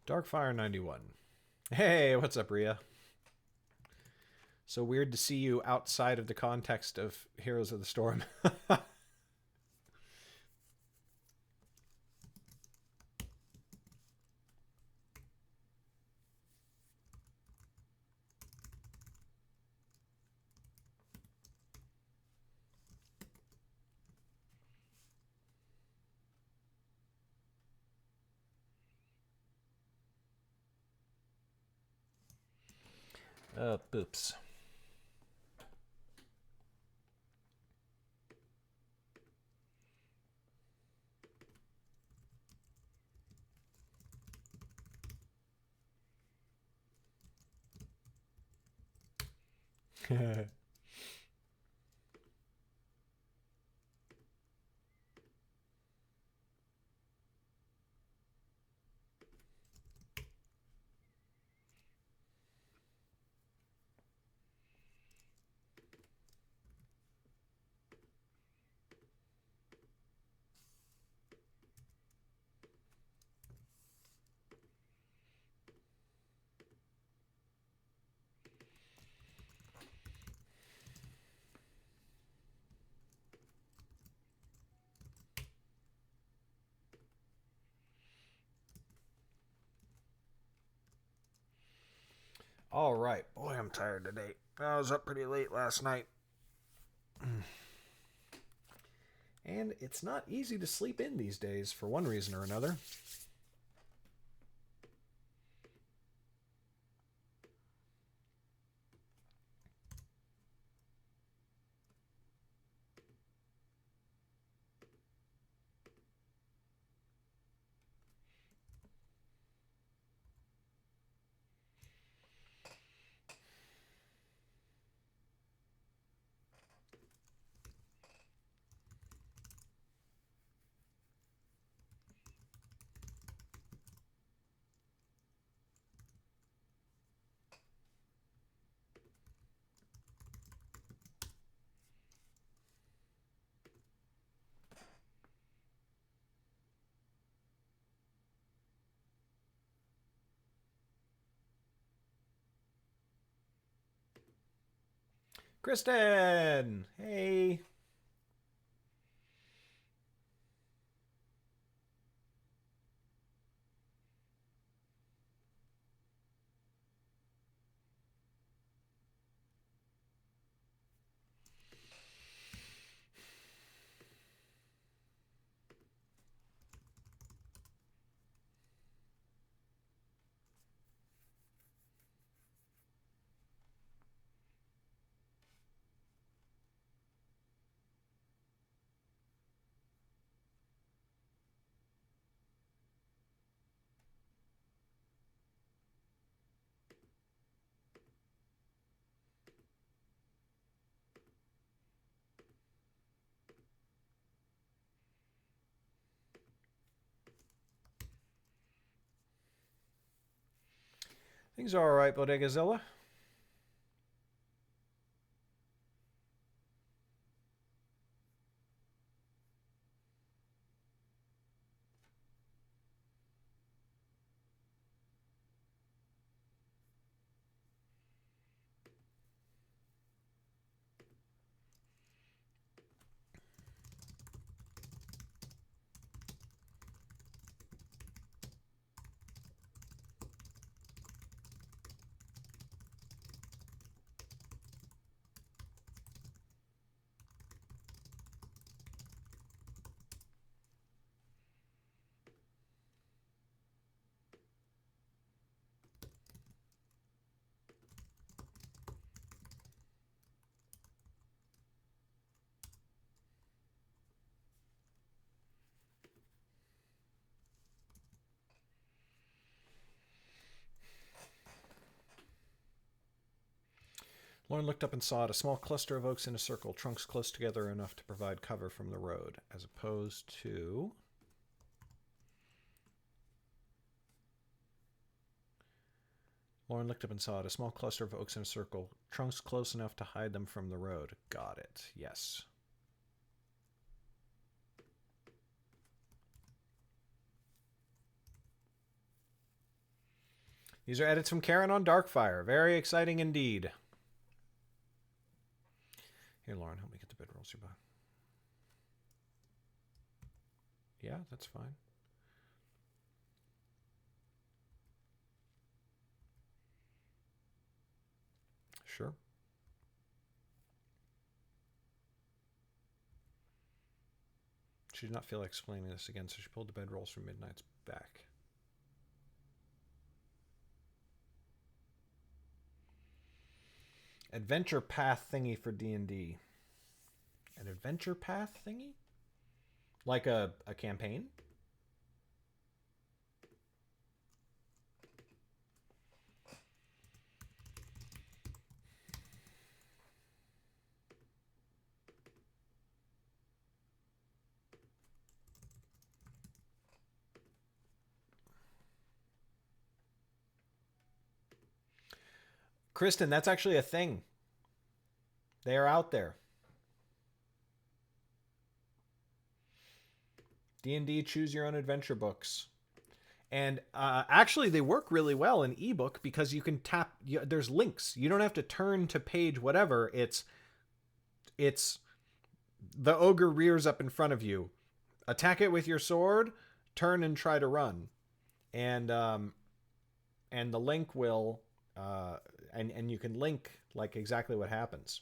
Darkfire 91. Hey, what's up, Rhea? So weird to see you outside of the context of Heroes of the Storm. Boops. All right. Boy, I'm tired today. I was up pretty late last night. And it's not easy to sleep in these days for one reason or another. Kristen! Hey! Things are alright, Bodegazilla. Lauren looked up and saw it, a small cluster of oaks in a circle, trunks close together enough to provide cover from the road, as opposed to... Lauren looked up and saw it, a small cluster of oaks in a circle, trunks close enough to hide them from the road. Got it. Yes. These are edits from Karen on Darkfire. Very exciting indeed. Here, Lauren, help me get the bedrolls you bought. Yeah, that's fine. Sure. She did not feel like explaining this again, so she pulled the bedrolls from Midnight's back. Adventure path thingy for D&D. An adventure path thingy? Like a campaign? Kristen, that's actually a thing. They are out there. D&D Choose Your Own Adventure books. And actually, they work really well in ebook because you can tap. There's links. You don't have to turn to page whatever. It's the ogre rears up in front of you. Attack it with your sword. Turn and try to run. And the link will and you can link like exactly what happens.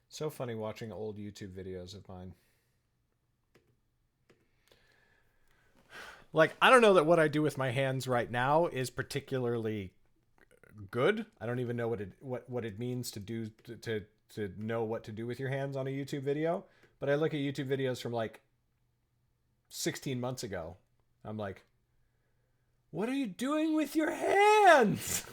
So funny watching old YouTube videos of mine. Like, I don't know that what I do with my hands right now is particularly good. I don't even know what it means to do to know what to do with your hands on a YouTube video. But I look at YouTube videos from like 16 months ago. I'm like, what are you doing with your hands?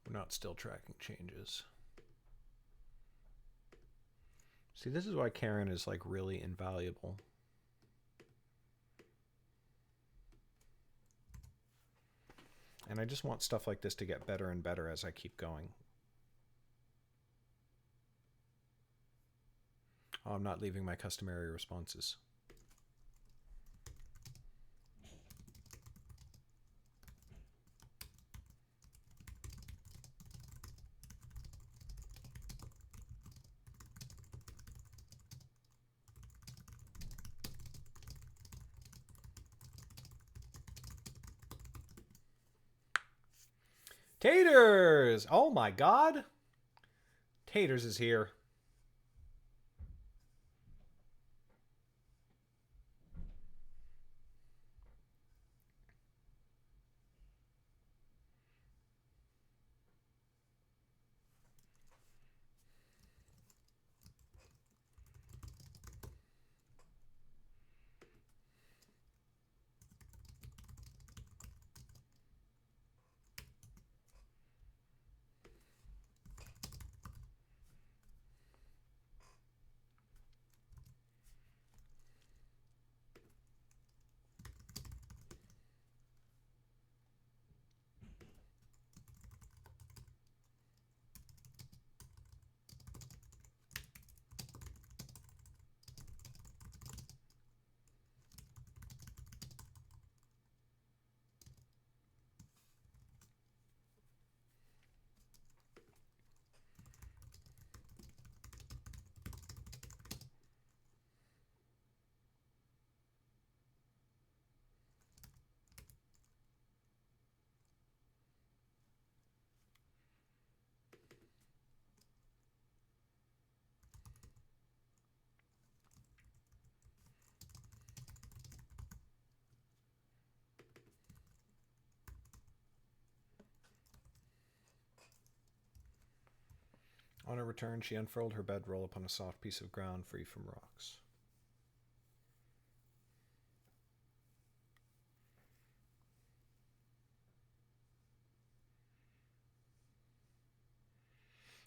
We're not still tracking changes. See, this is why Karen is like really invaluable. And I just want stuff like this to get better and better as I keep going. Oh, I'm not leaving my customary responses. Taters! Oh my god. Taters is here. On her return, she unfurled her bedroll upon a soft piece of ground free from rocks.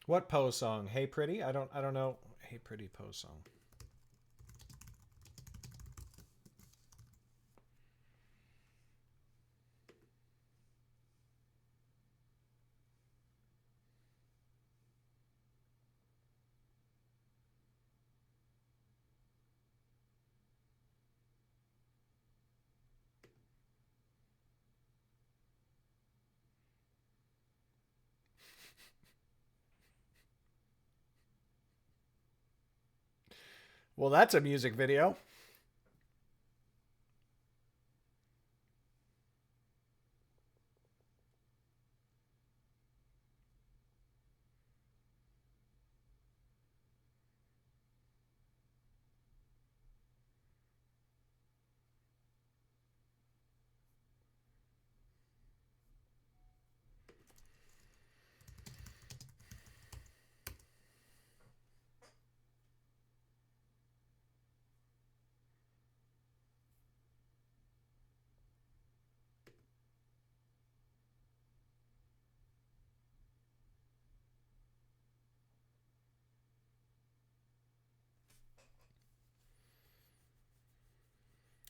What Poe song? Hey Pretty? I don't know. Hey Pretty Poe song. Well, that's a music video.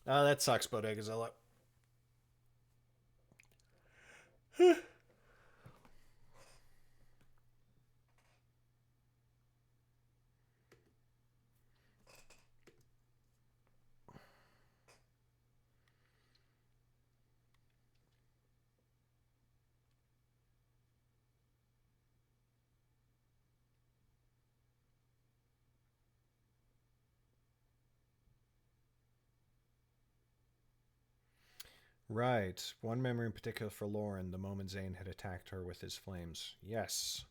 That sucks, Bodegazilla. Right. One memory in particular for Lauren, the moment Zane had attacked her with his flames. Yes.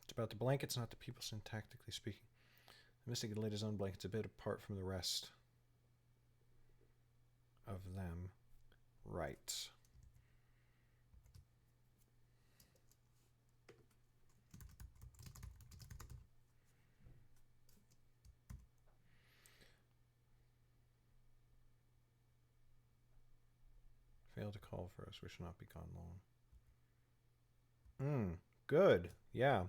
It's about the blankets, not the people, syntactically speaking. The mystic had laid his own blankets a bit apart from the rest of them. Right. Failed to call for us. We shall not be gone long. Good. Yeah.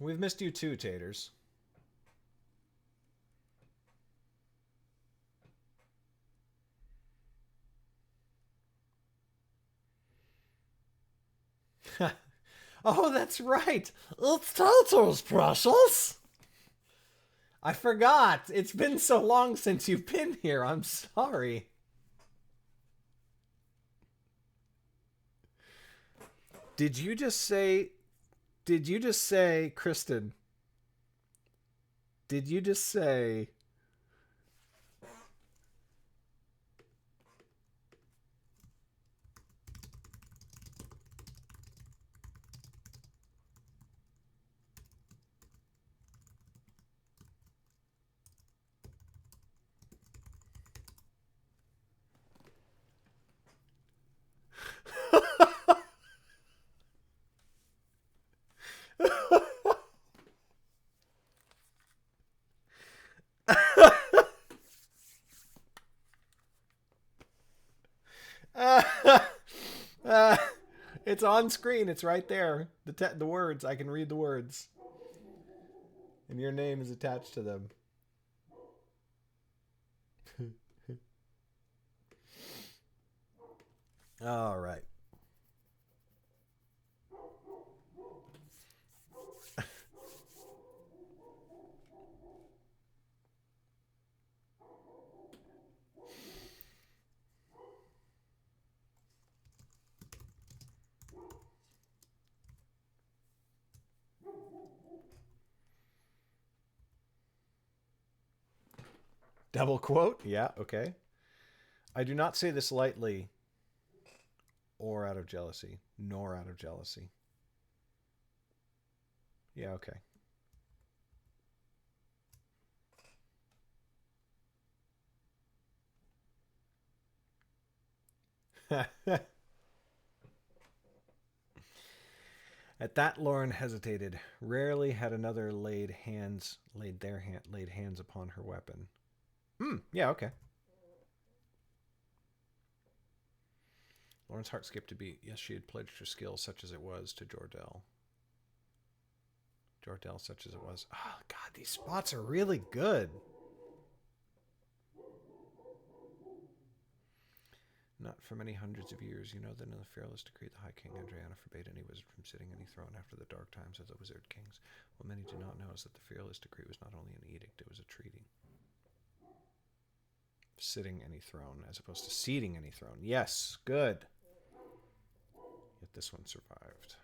We've missed you too, Taters. Oh, that's right. It's turtles, precious. I forgot. It's been so long since you've been here. I'm sorry. Did you just say... Did you just say, Kristen? Did you just say... it's on screen. It's right there. The words. I can read the words. And your name is attached to them. All right. Double quote? Yeah, okay. I do not say this lightly or out of jealousy, nor out of jealousy. Yeah, okay. At that, Lauren hesitated. Rarely had another laid hands upon her weapon. Yeah, okay. Lauren's heart skipped a beat. Yes, she had pledged her skill, such as it was, to Jordell. Jordell, such as it was. Oh, God, these spots are really good. Not for many hundreds of years, you know that in the fearless decree the High King Andriana forbade any wizard from sitting any throne after the dark times of the wizard kings. What many do not know is that the fearless decree was not only an edict, it was a treaty. Sitting any throne, as opposed to seating any throne. Yes, good. Yet this one survived.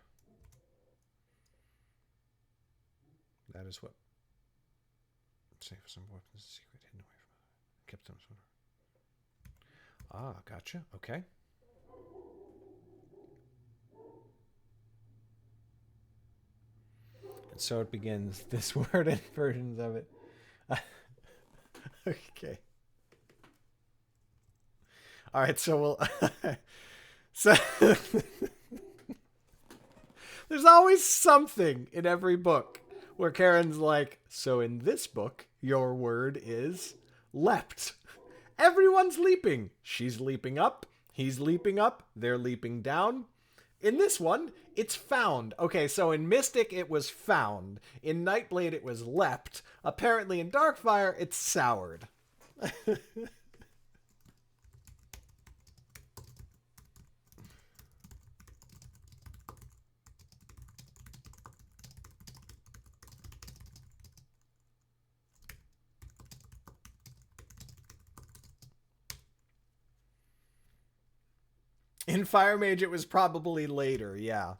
That is what... Save some weapons, secret hidden away from it. Kept them... Ah, gotcha. Okay. And so it begins. This word and versions of it. Okay. All right, so we'll... so... There's always something in every book where Karen's like, so in this book, your word is leapt. Everyone's leaping. She's leaping up. He's leaping up. They're leaping down. In this one, it's found. Okay, so in Mystic, it was found. In Nightblade, it was leapt. Apparently in Darkfire, it's soured. In Fire Mage, it was probably later, yeah.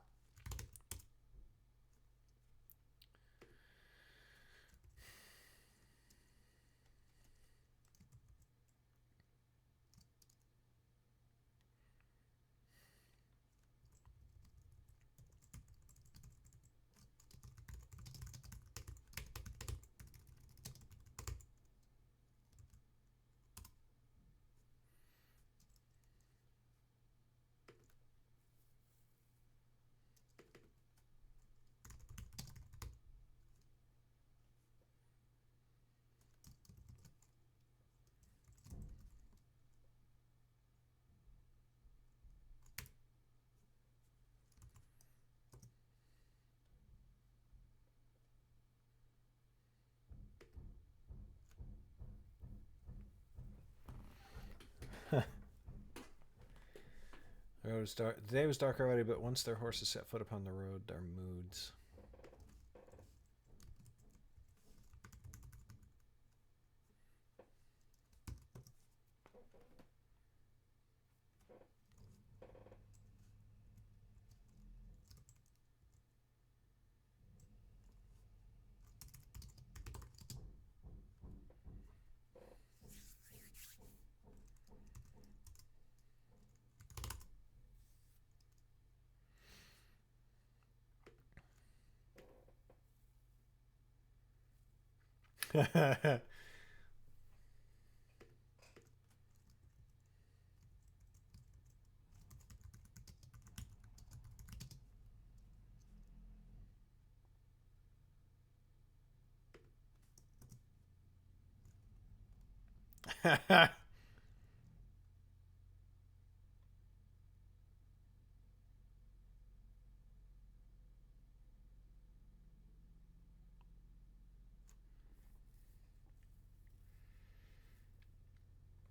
The day was dark already, but once their horses set foot upon the road, their moods.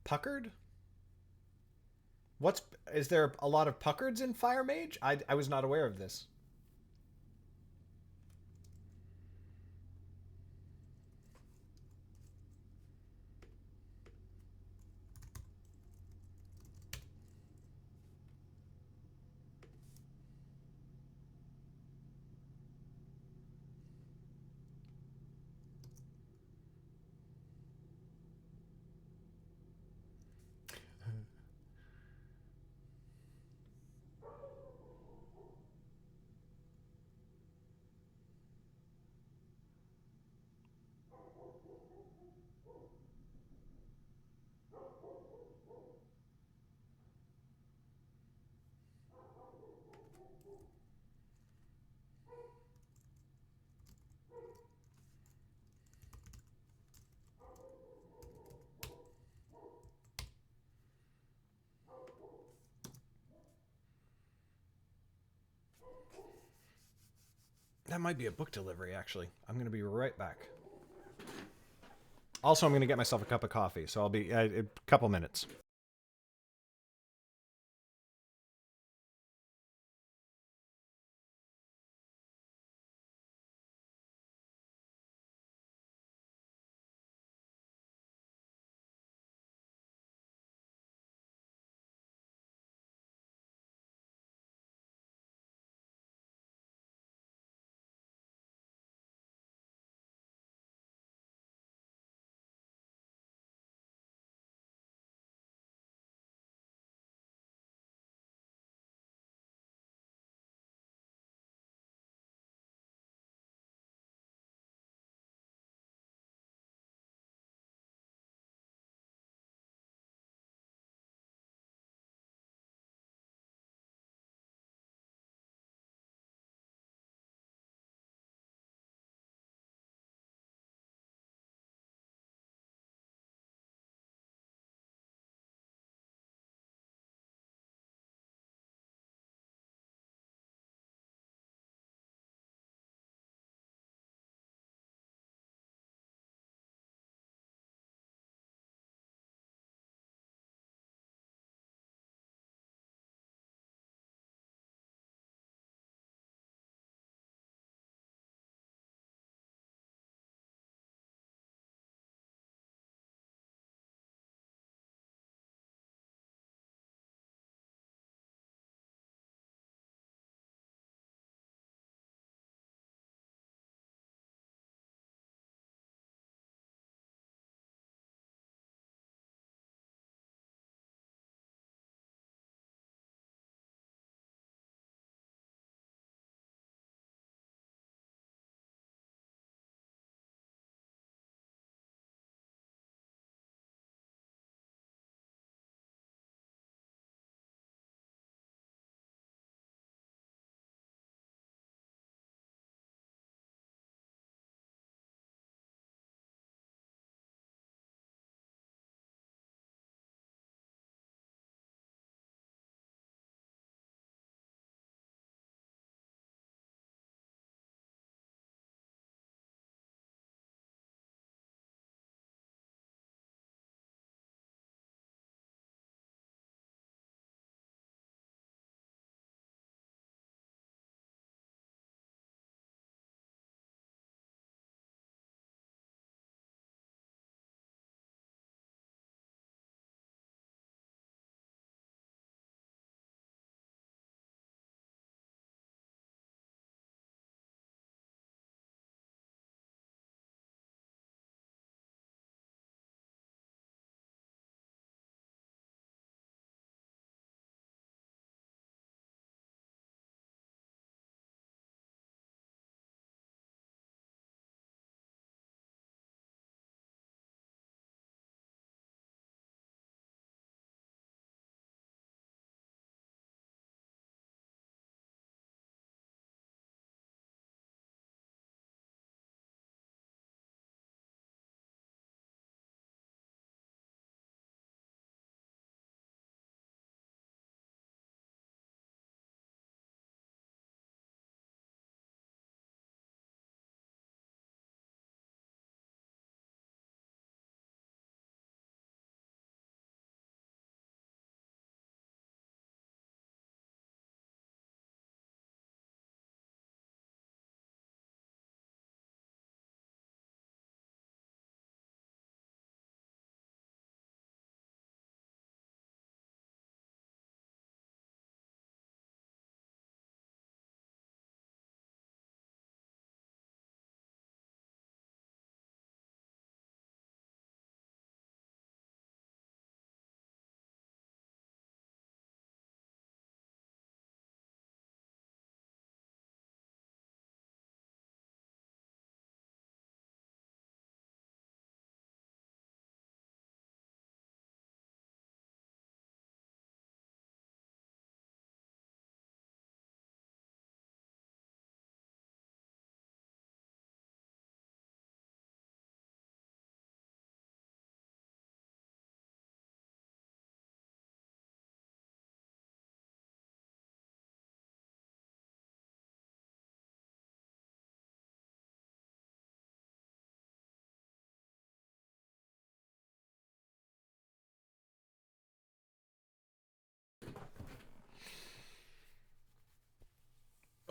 Puckered? What's is there a lot of puckards in Fire Mage? I was not aware of this. That might be a book delivery, actually. I'm going to be right back. Also, I'm going to get myself a cup of coffee, so I'll be a couple minutes.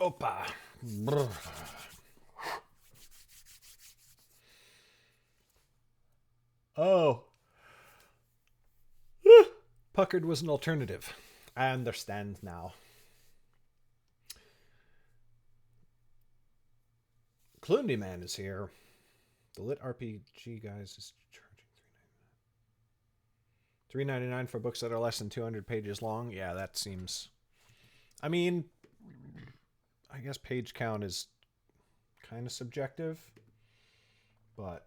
Opa. Brr. Oh. Puckered was an alternative. I understand now. Clundy Man is here. The Lit RPG guys is charging $3.99 for books that are less than 200 pages long. Yeah, that seems... I mean, I guess page count is kind of subjective, but...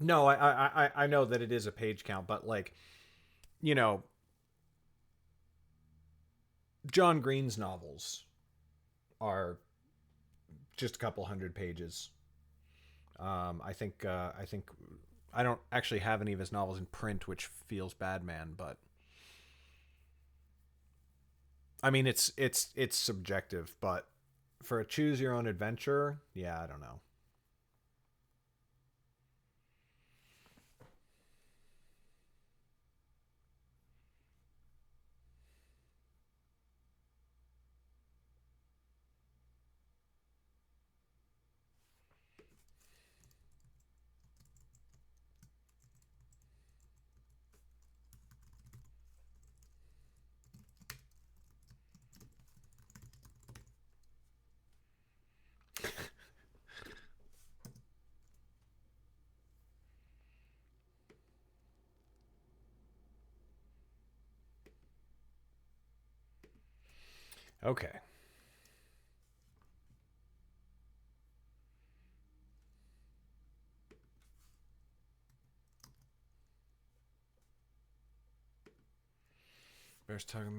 No, I know that it is a page count, but like, you know, John Green's novels are just a couple hundred pages. I think I don't actually have any of his novels in print, which feels bad, man. But I mean, it's subjective. But for a choose your own adventure, yeah, I don't know. Okay. Bears talking.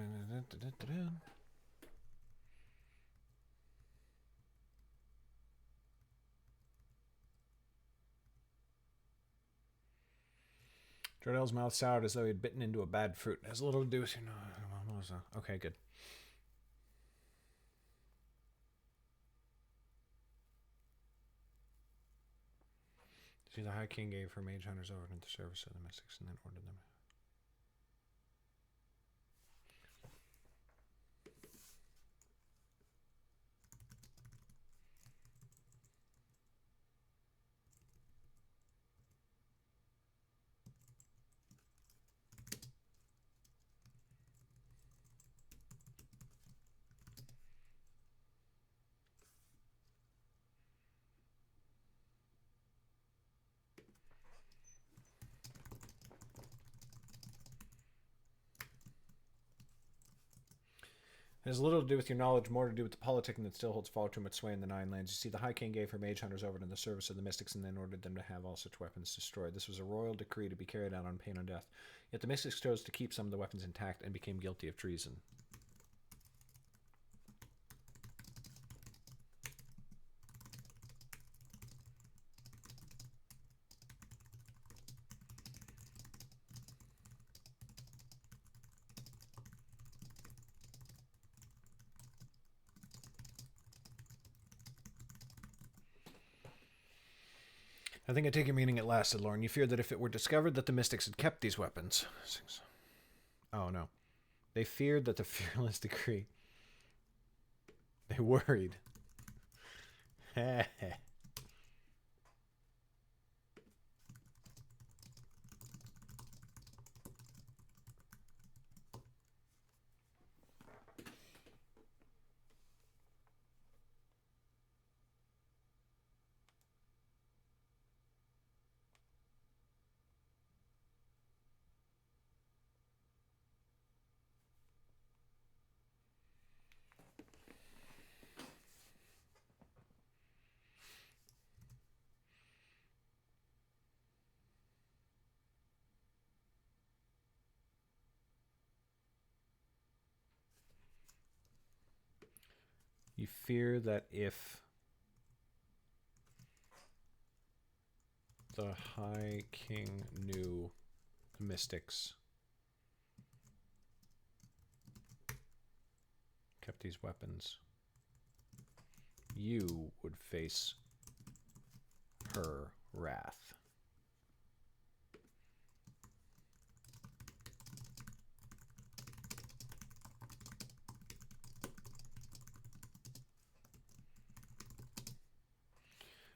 Jordel's mouth soured as though he'd bitten into a bad fruit. It has a little to do with you know. Okay, good. See, the High King gave her mage hunters over into the service of the mystics and then ordered them. It has little to do with your knowledge, more to do with the politicking that still holds far too much sway in the Nine Lands. You see, the High King gave her mage hunters over to the service of the mystics and then ordered them to have all such weapons destroyed. This was a royal decree to be carried out on pain of death. Yet the mystics chose to keep some of the weapons intact and became guilty of treason. I think I take your meaning at last, said Lauren. You feared that if it were discovered that the mystics had kept these weapons... Oh, no. They feared that the fearless decree... They worried. You fear that if the High King knew the mystics kept these weapons, you would face her wrath.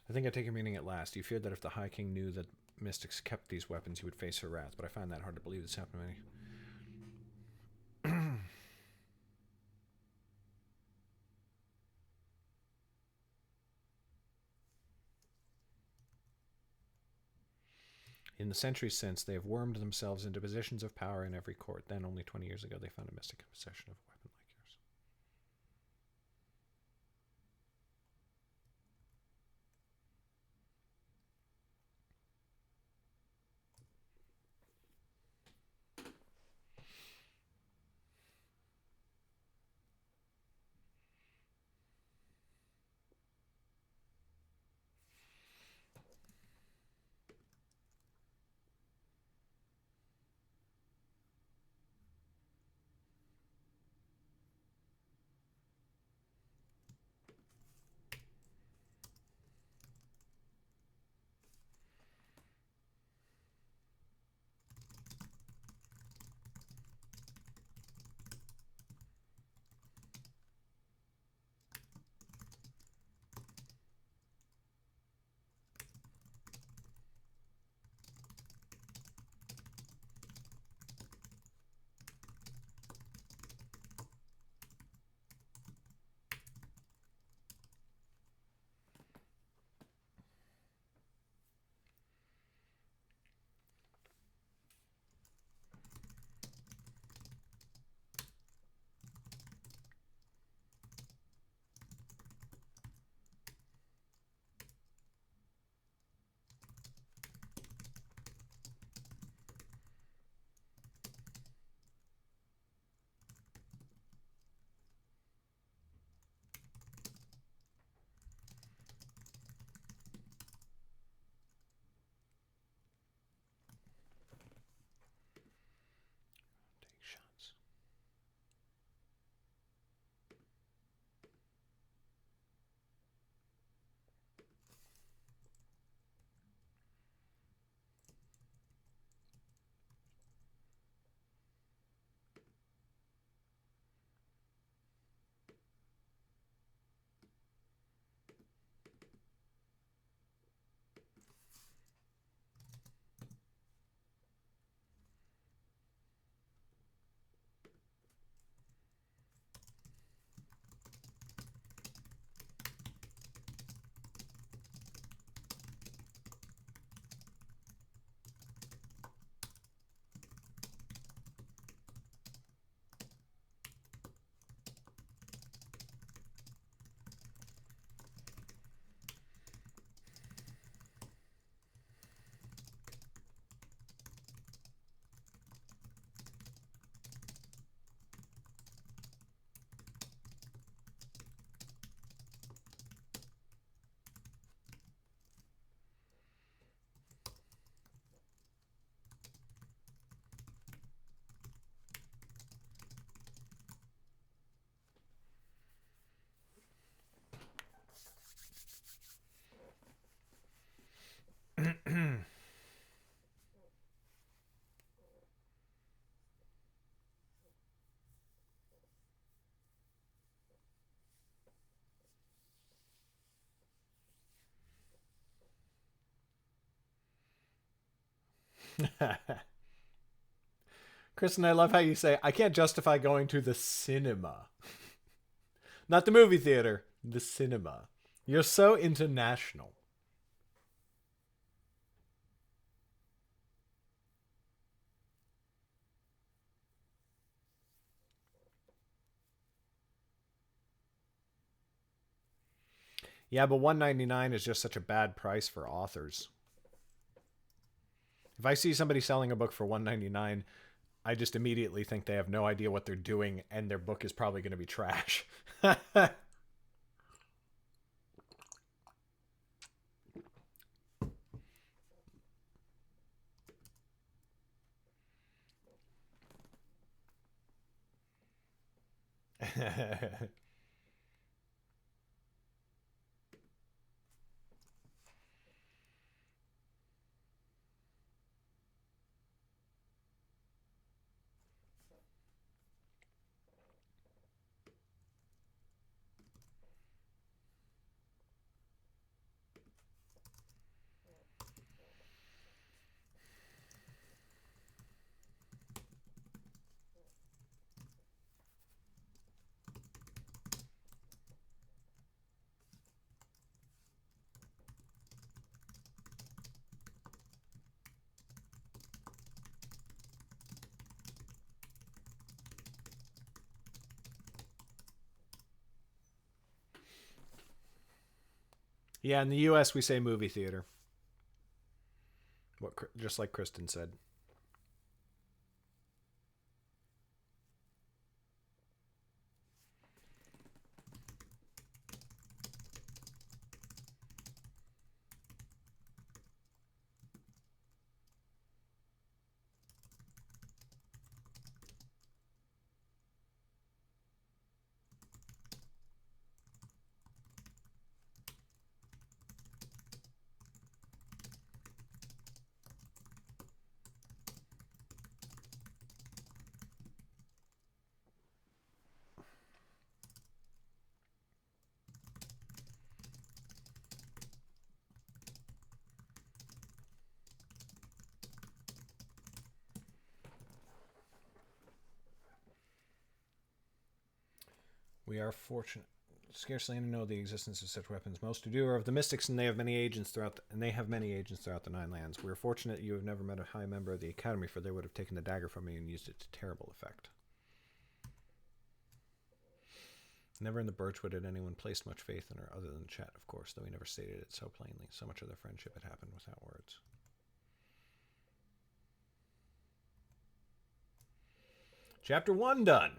I think I take your meaning at last. You feared that if the High King knew that mystics kept these weapons, he would face her wrath, but I find that hard to believe this happened to me. In the centuries since, they have wormed themselves into positions of power in every court. Then, only 20 years ago, they found a mystic in possession of a weapon like yours. Take shots. Kristen, I love how you say, I can't justify going to the cinema. Not the movie theater, the cinema. You're so international. Yeah, but $1.99 is just such a bad price for authors. If I see somebody selling a book for $1.99, I just immediately think they have no idea what they're doing and their book is probably going to be trash. Yeah, in the U.S. we say movie theater. Just like Kristen said. We are fortunate. Scarcely any know the existence of such weapons. Most who do are of the mystics, and they have many agents throughout the Nine Lands. We are fortunate you have never met a high member of the Academy, for they would have taken the dagger from me and used it to terrible effect. Never in the Birchwood had anyone placed much faith in her, other than Chet, of course, though he never stated it so plainly. So much of their friendship had happened without words. Chapter 1 done.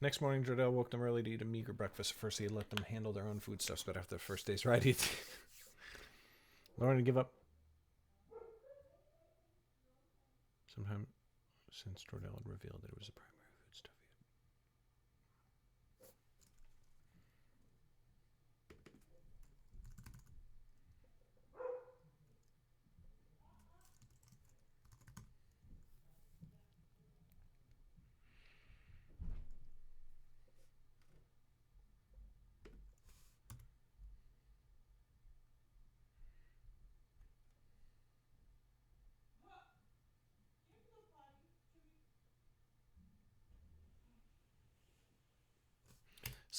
Next morning, Jordell woke them early to eat a meager breakfast. At first, he had let them handle their own foodstuffs, but after the first day's ride, he Lauren to give up. Sometime since Jordell had revealed that it was the primary foodstuff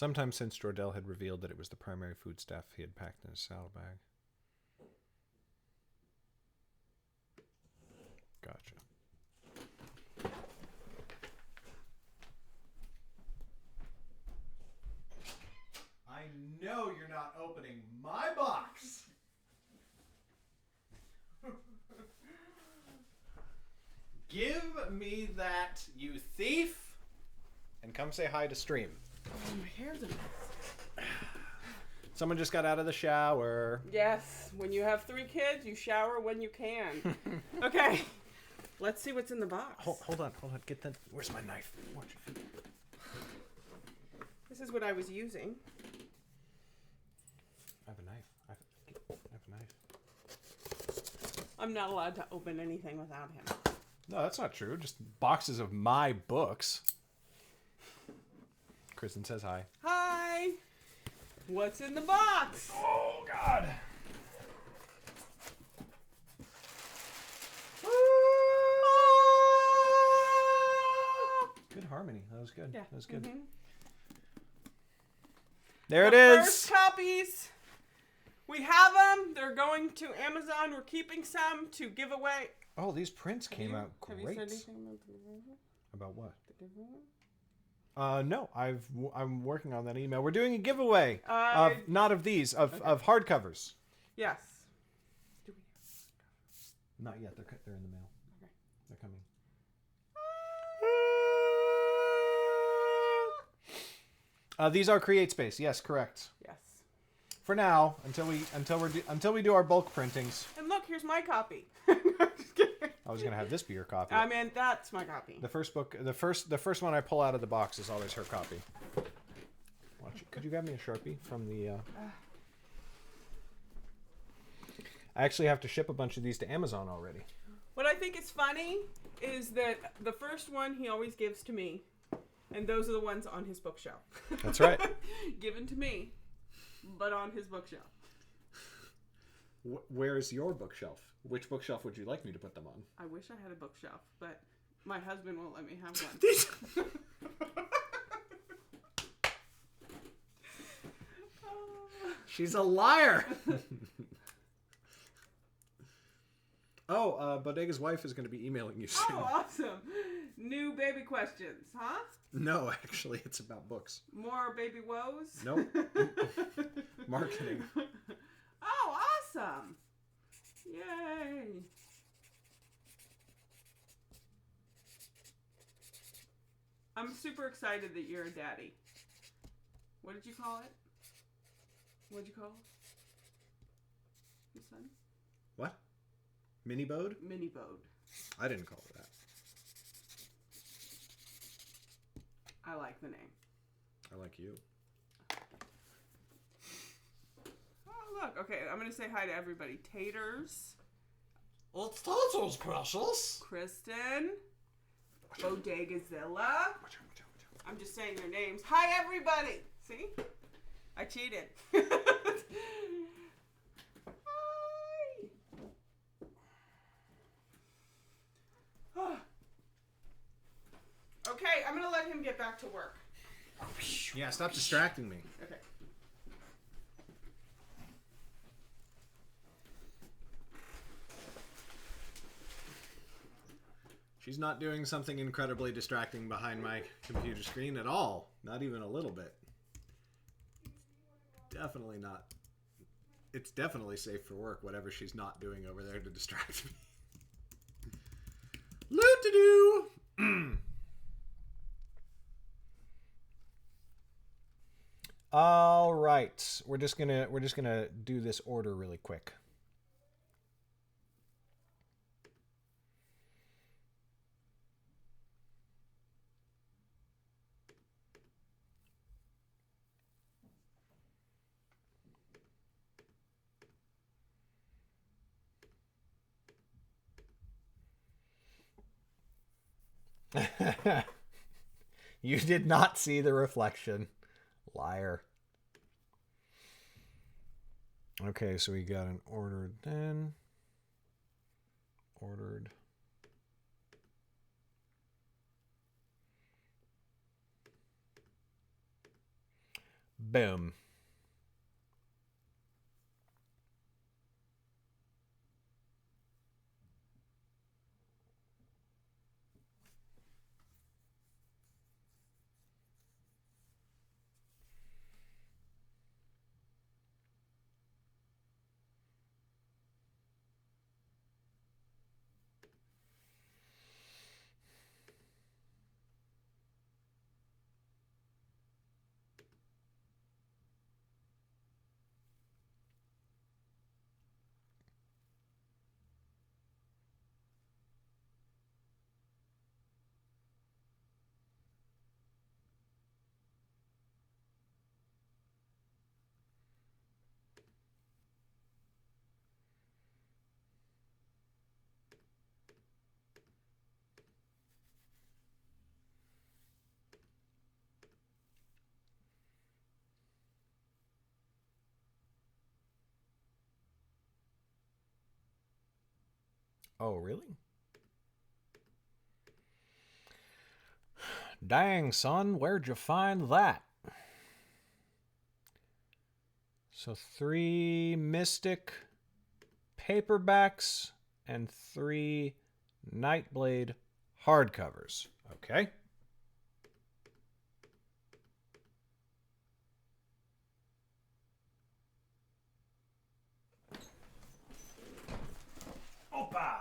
Sometime since Jordell had revealed that it was the primary foodstuff he had packed in his saddlebag. Gotcha. I know you're not opening my box. Give me that, you thief. And come say hi to stream. Oh, my hair's a mess. Someone just got out of the shower. Yes, when you have 3 kids, you shower when you can. Okay, let's see what's in the box. Hold on. Get that. Where's my knife? Watch your feet. This is what I was using. I have a knife. I have a knife. I'm not allowed to open anything without him. No, that's not true. Just boxes of my books. Kristen says hi. Hi! What's in the box? Oh, God. Good harmony. That was good. Yeah. That was good. Mm-hmm. There The it is. First copies We have them. They're going to Amazon. We're keeping some to give away. Oh, these prints came out Have great. you said anything about the giveaway? About what? The giveaway? No, I'm working on that email. We're doing a giveaway of not of these of hardcovers. Yes. Not yet. They're in the mail. Okay. They're coming. These are Create Space. Yes, correct. Yes. For now, until we do our bulk printings. And look, here's my copy. Just kidding. I was gonna have this be your copy. I mean, that's my copy. The first book, the first one I pull out of the box is always her copy. Could you grab me a Sharpie from the? I actually have to ship a bunch of these to Amazon already. What I think is funny is that the first one he always gives to me, and those are the ones on his bookshelf. That's right. Given to me, but on his bookshelf. Where's your bookshelf? Which bookshelf would you like me to put them on? I wish I had a bookshelf, but my husband won't let me have one. She's a liar. Bodega's wife is going to be emailing you soon. Oh, awesome. New baby questions, huh? No, actually, it's about books. More baby woes? Nope. Marketing. Oh, awesome. Yay. I'm super excited that you're a daddy. What did you call it? What did you call your son? What? Mini Bode? Mini Bode. I didn't call it that. I like the name. I like you. Oh, look. Okay, I'm going to say hi to everybody. Taters. It's Taters, precious. Kristen. Bodegazilla. I'm just saying their names. Hi, everybody. See? I cheated. Hi. Okay, I'm going to let him get back to work. Yeah, stop distracting me. Okay. She's not doing something incredibly distracting behind my computer screen at all. Not even a little bit. Definitely not. It's definitely safe for work, whatever she's not doing over there to distract me. Loot-to-do! All right. We're just gonna do this order really quick. You did not see the reflection. Liar. Okay, so we got an ordered then. Ordered. Boom. Oh, really? Dang, son, where'd you find that? So 3 Mystic paperbacks and 3 Nightblade hardcovers. Okay. Opa!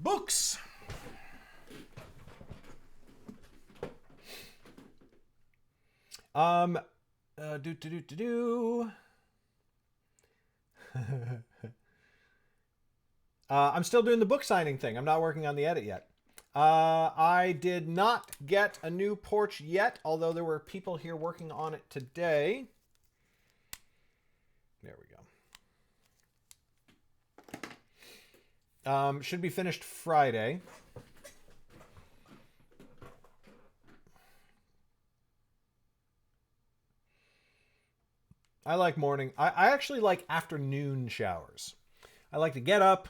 Books. I'm still doing the book signing thing. I'm not working on the edit yet. I did not get a new porch yet, although there were people here working on it today. There we go. Should be finished Friday. I like morning. I actually like afternoon showers. I like to get up,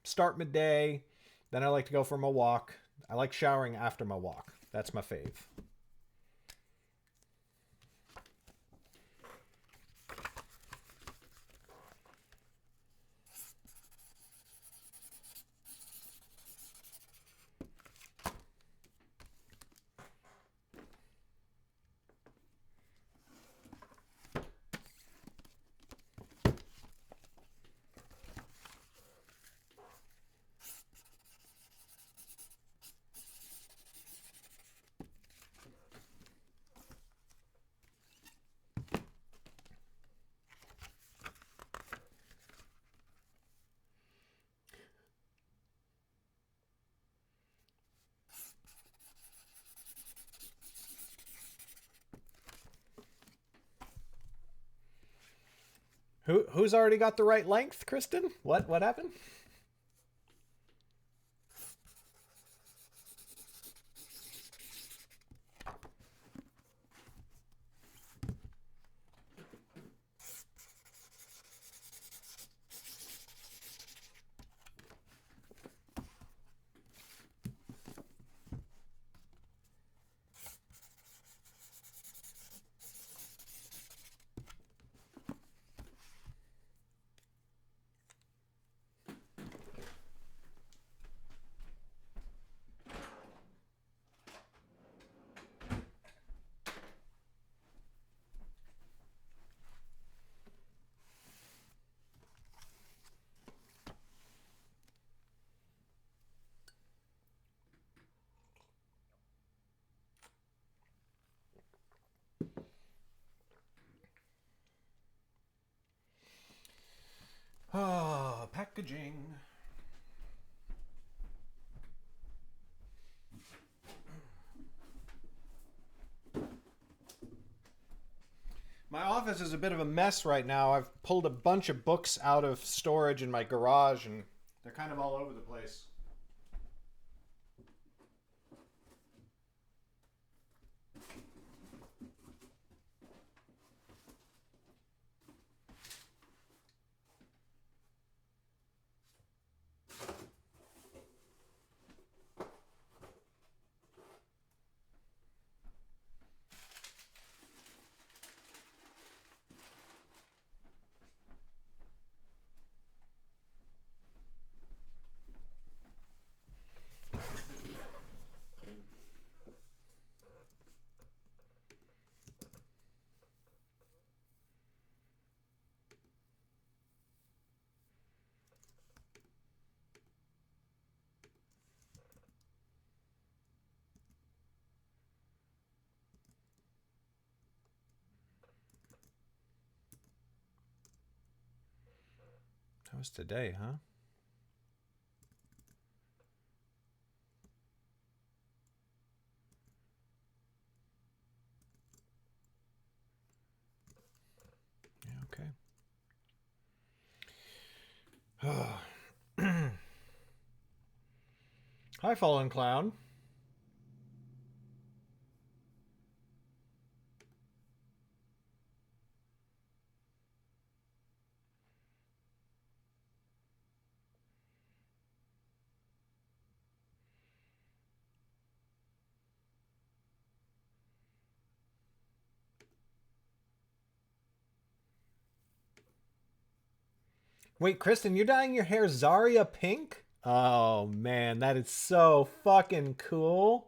start midday, then I like to go for my walk. I like showering after my walk. That's my fave. Who's already got the right length, Kristen? What happened? Ah, packaging. My office is a bit of a mess right now. I've pulled a bunch of books out of storage in my garage, and they're kind of all over the place. That was today, huh? Yeah, okay. Hi, Fallen Clown. Wait, Kristen, you're dyeing your hair Zarya pink? Oh, man, that is so fucking cool.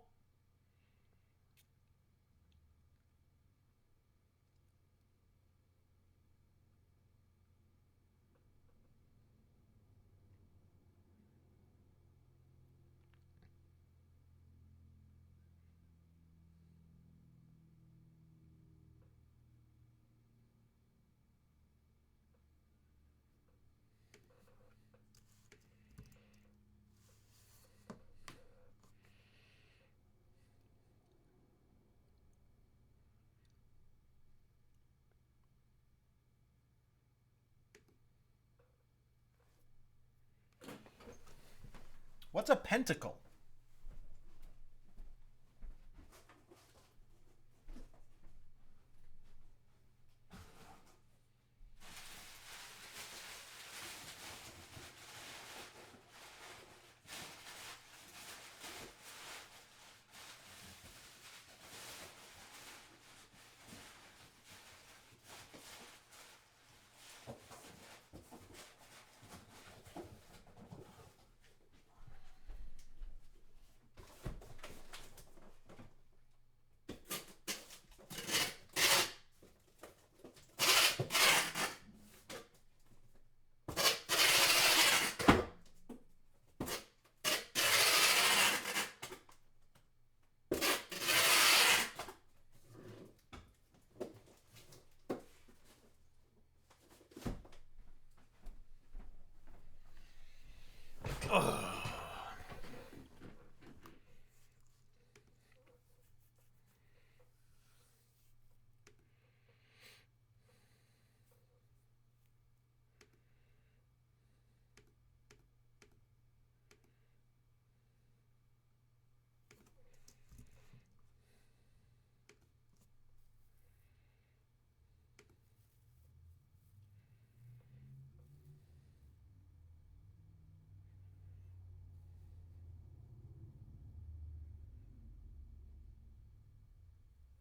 What's a pentacle?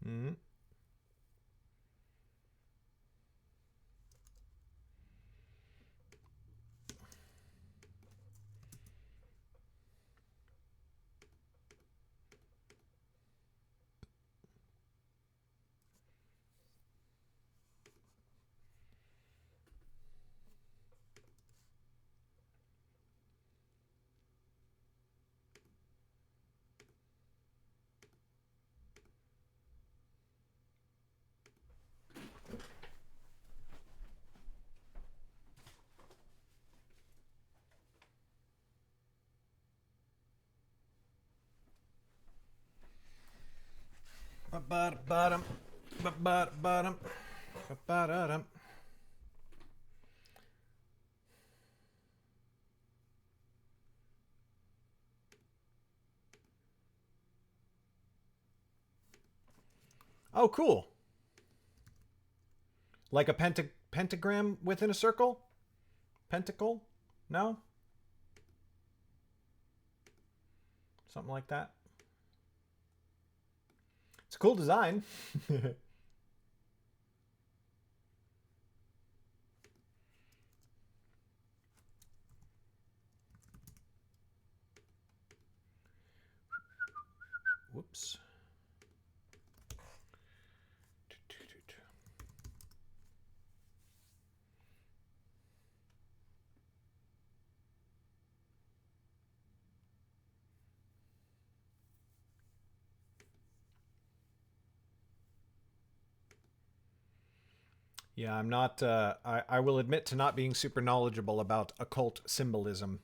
Mm. Bottom, bottom, bottom. Oh, cool. Like a pentagram within a circle? Pentacle? No? Something like that. It's a cool design. Whoops. Yeah, I'm not. I will admit to not being super knowledgeable about occult symbolism.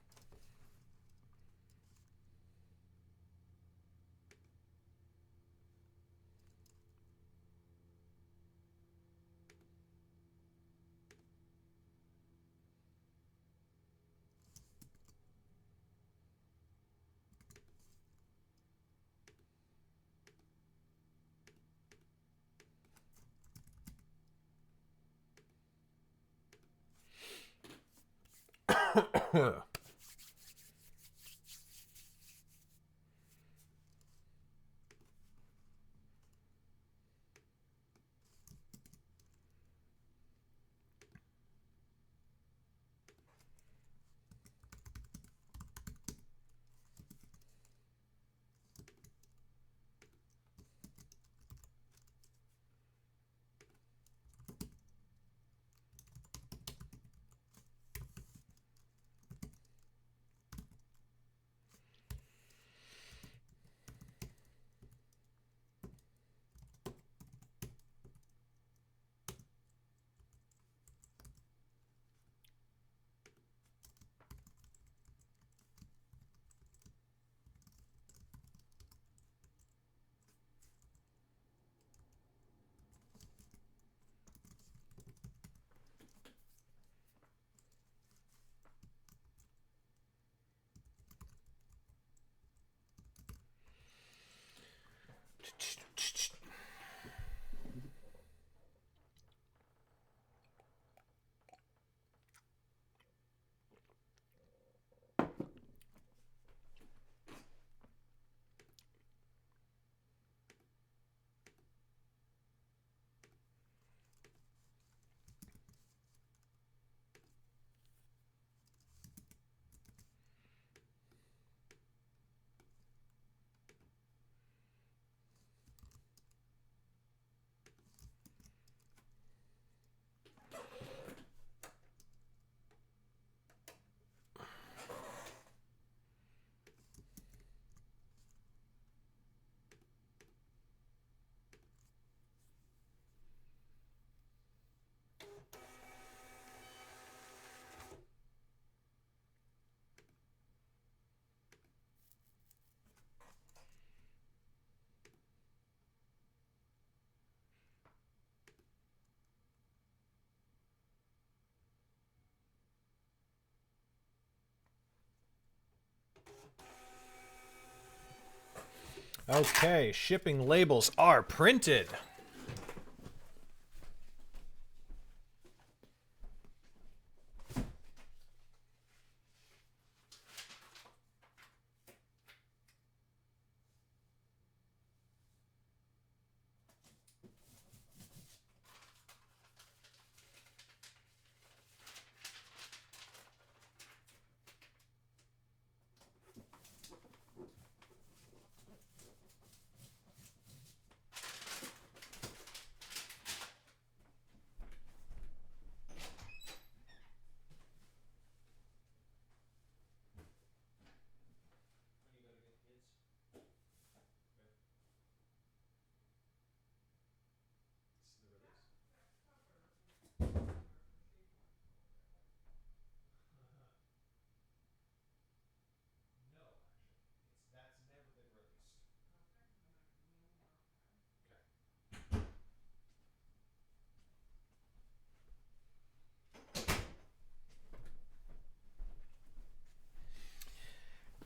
Okay, shipping labels are printed.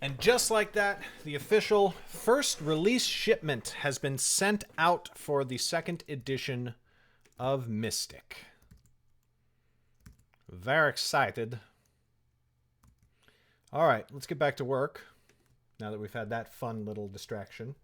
And just like that, the official first release shipment has been sent out for the second edition of Mystic. Very excited. All right, let's get back to work now that we've had that fun little distraction.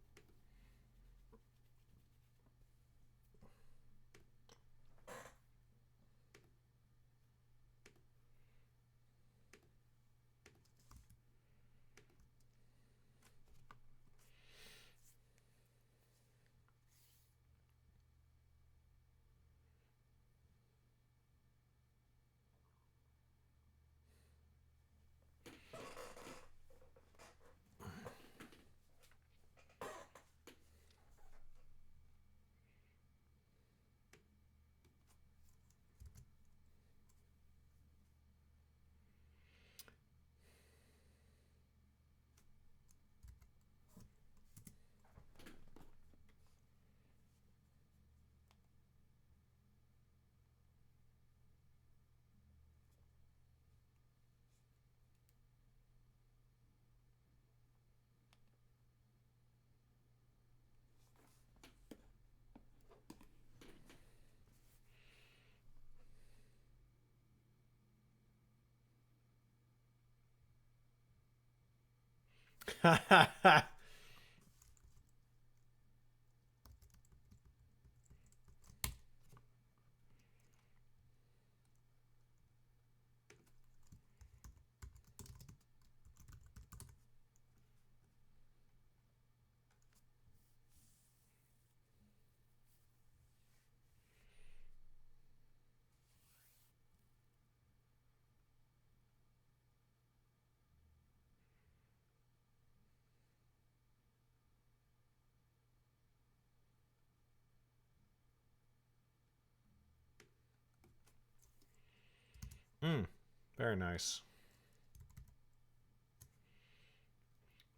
Very nice.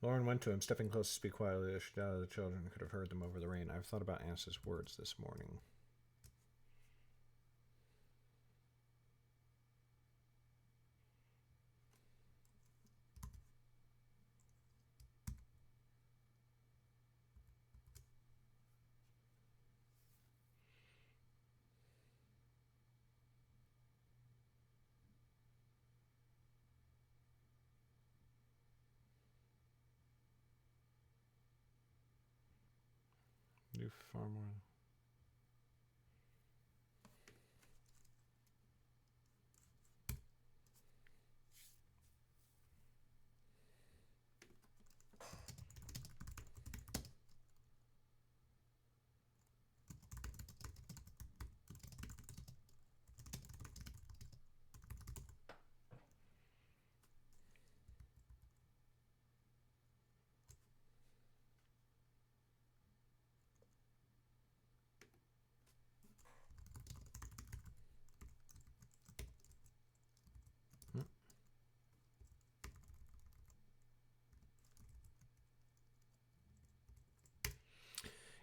Lauren went to him, stepping close to speak quietly. The children could have heard them over the rain. I've thought about Anna's words this morning. Do far more.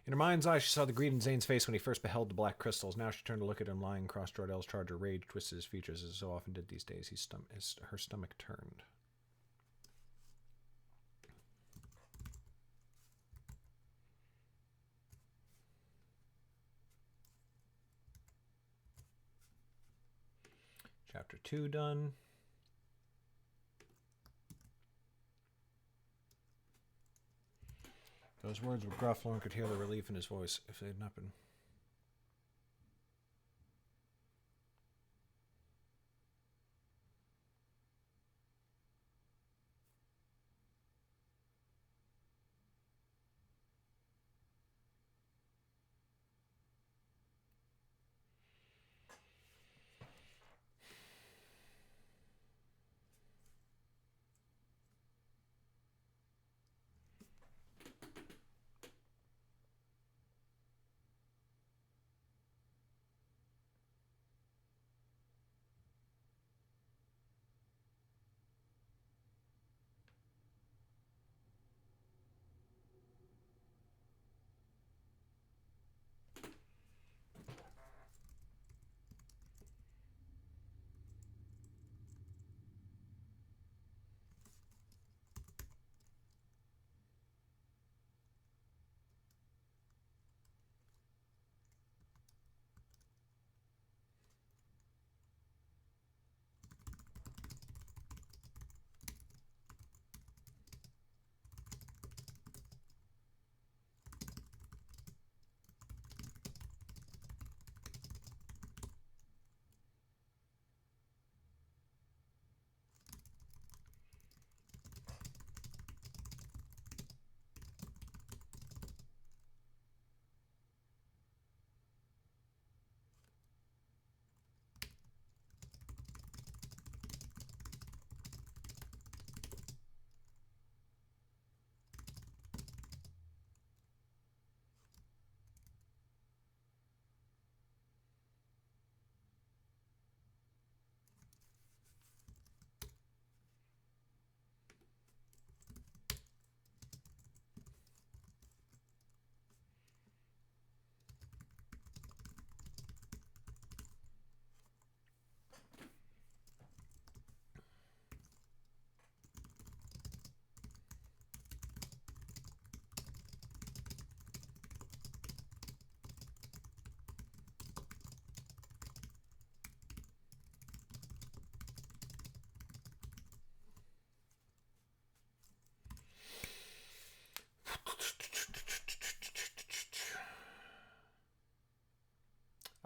In her mind's eye, she saw the greed in Zane's face when he first beheld the black crystals. Now she turned to look at him lying across Jordel's charger. Rage twisted his features as so often did these days. Her stomach turned. Chapter 2 done. Those words were gruff. Lauren could hear the relief in his voice. If they had not been...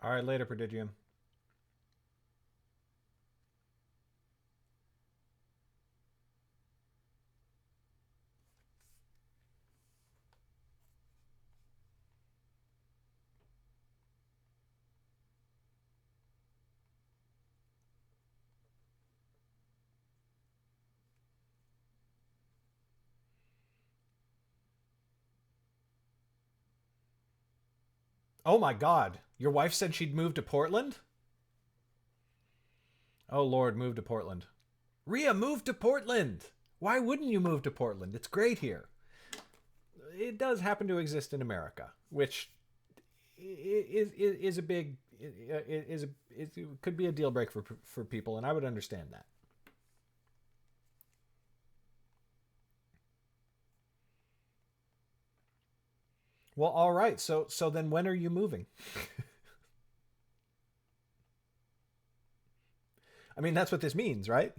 All right, later, Prodigium. Oh my God. Your wife said she'd move to Portland? Oh Lord, move to Portland. Rhea, move to Portland. Why wouldn't you move to Portland? It's great here. It does happen to exist in America, which is a big is a, it could be a deal breaker for people, and I would understand that. Well, all right. So then when are you moving? I mean, that's what this means, right?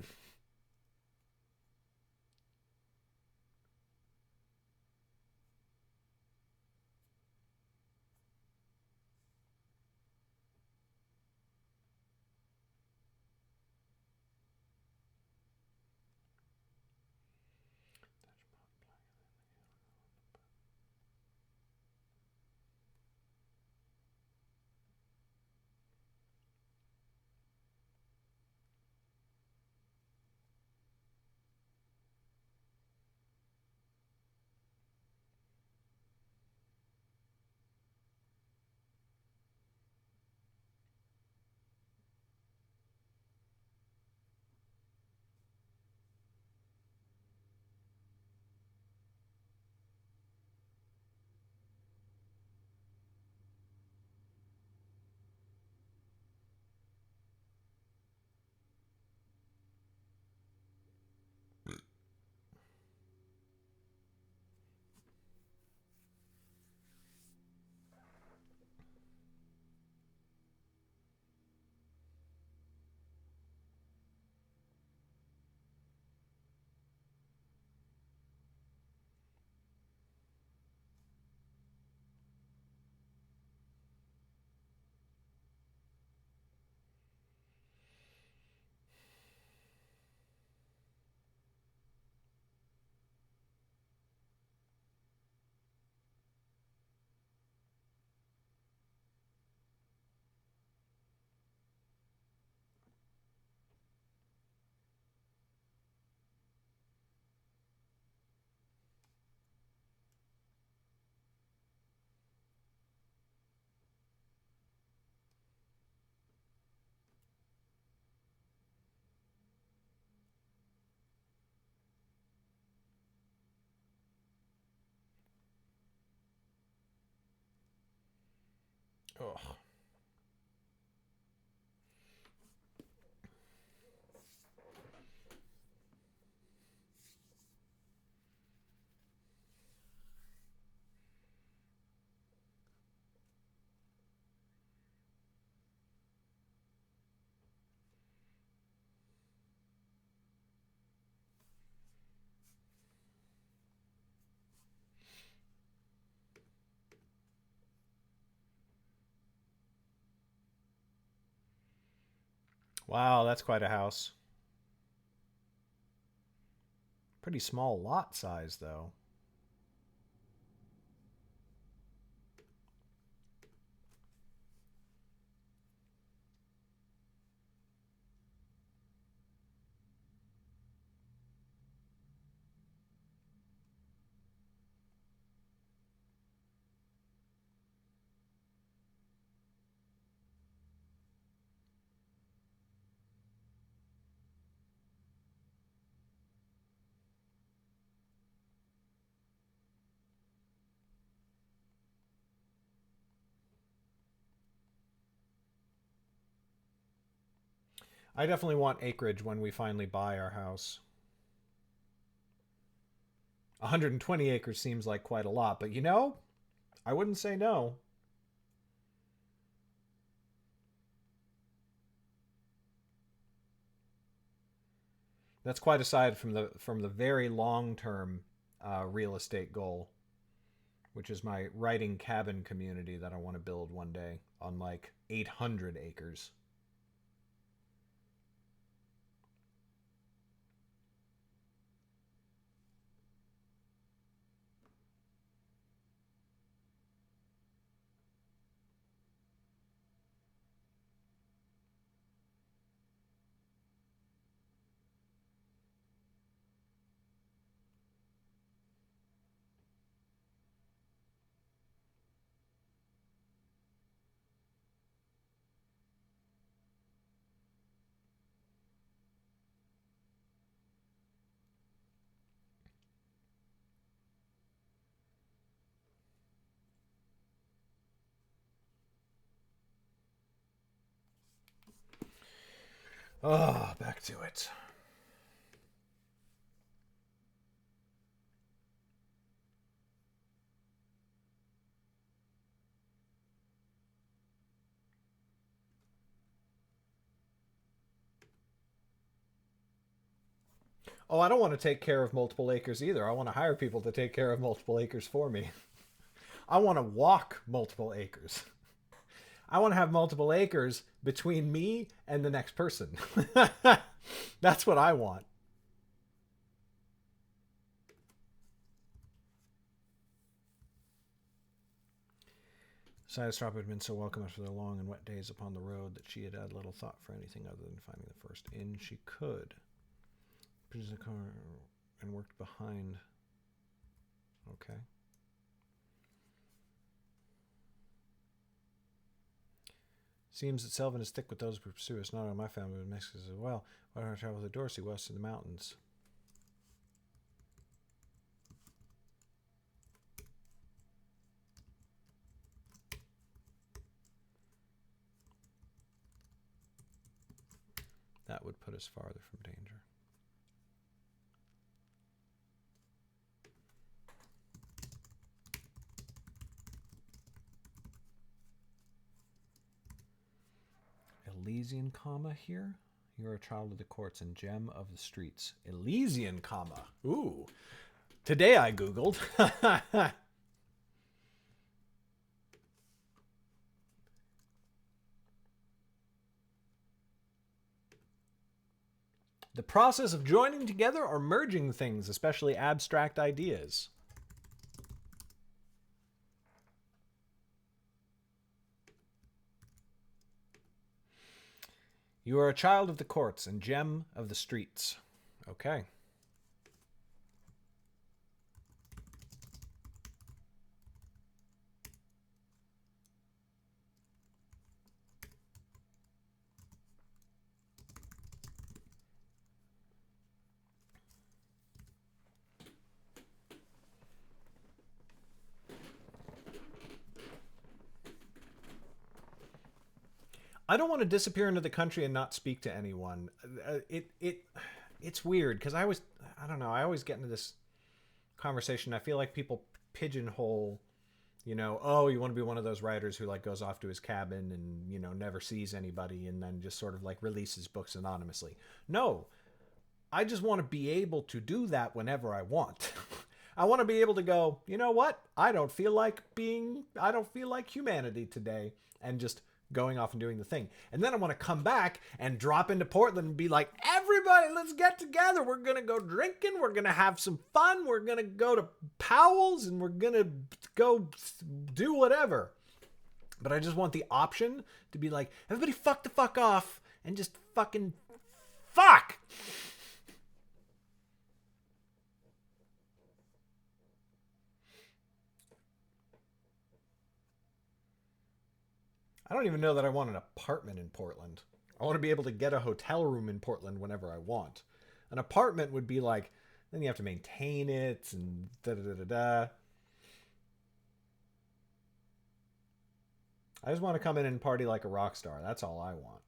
Ugh. Wow, that's quite a house. Pretty small lot size, though. I definitely want acreage when we finally buy our house. 120 acres seems like quite a lot, but I wouldn't say no. That's quite aside from the very long term real estate goal, which is my writing cabin community that I want to build one day on like 800 acres. Oh, back to it. Oh, I don't want to take care of multiple acres either. I want to hire people to take care of multiple acres for me. I want to walk multiple acres. I want to have multiple acres between me and the next person. That's what I want. Sidestrop had been so welcome after the long and wet days upon the road that she had had little thought for anything other than finding the first inn she could. Put the car and worked behind. Okay. Seems that Selvin is thick with those who pursue us, not only my family, but Mexicans as well. Why don't I travel to Dorsey west in the mountains? That would put us farther from danger. Elysian comma here. You're a child of the courts and gem of the streets. Elysian comma. Ooh. Today I Googled. The process of joining together or merging things, especially abstract ideas. You are a child of the courts and gem of the streets. Okay. I don't want to disappear into the country and not speak to anyone. It's weird because I don't know, I always get into this conversation. I feel like people pigeonhole, oh, you want to be one of those writers who like goes off to his cabin and, never sees anybody and then just sort of like releases books anonymously. No, I just want to be able to do that whenever I want. I want to be able to go, you know what? I don't feel like humanity today, and just going off and doing the thing. And then I want to come back and drop into Portland and be like, everybody, let's get together. We're going to go drinking. We're going to have some fun. We're going to go to Powell's and we're going to go do whatever. But I just want the option to be like, everybody fuck the fuck off and just fucking fuck. I don't even know that I want an apartment in Portland. I want to be able to get a hotel room in Portland whenever I want. An apartment would be like, then you have to maintain it and da-da-da-da-da. I just want to come in and party like a rock star. That's all I want.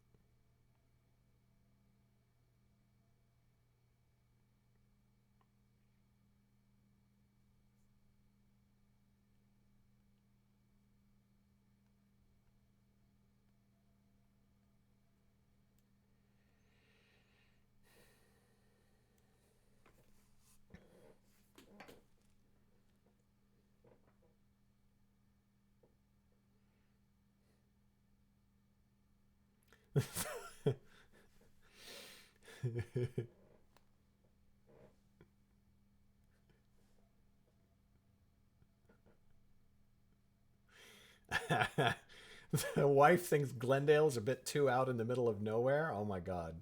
The wife thinks Glendale's a bit too out in the middle of nowhere. Oh my god.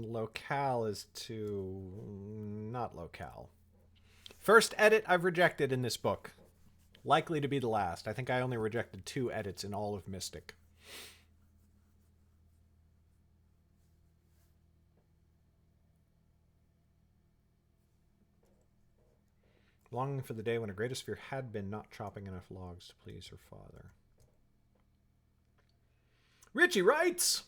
Locale is too... not locale. First edit I've rejected in this book. Likely to be the last. I think I only rejected 2 edits in all of Mystic. Longing for the day when her greatest fear had been not chopping enough logs to please her father. Richie writes...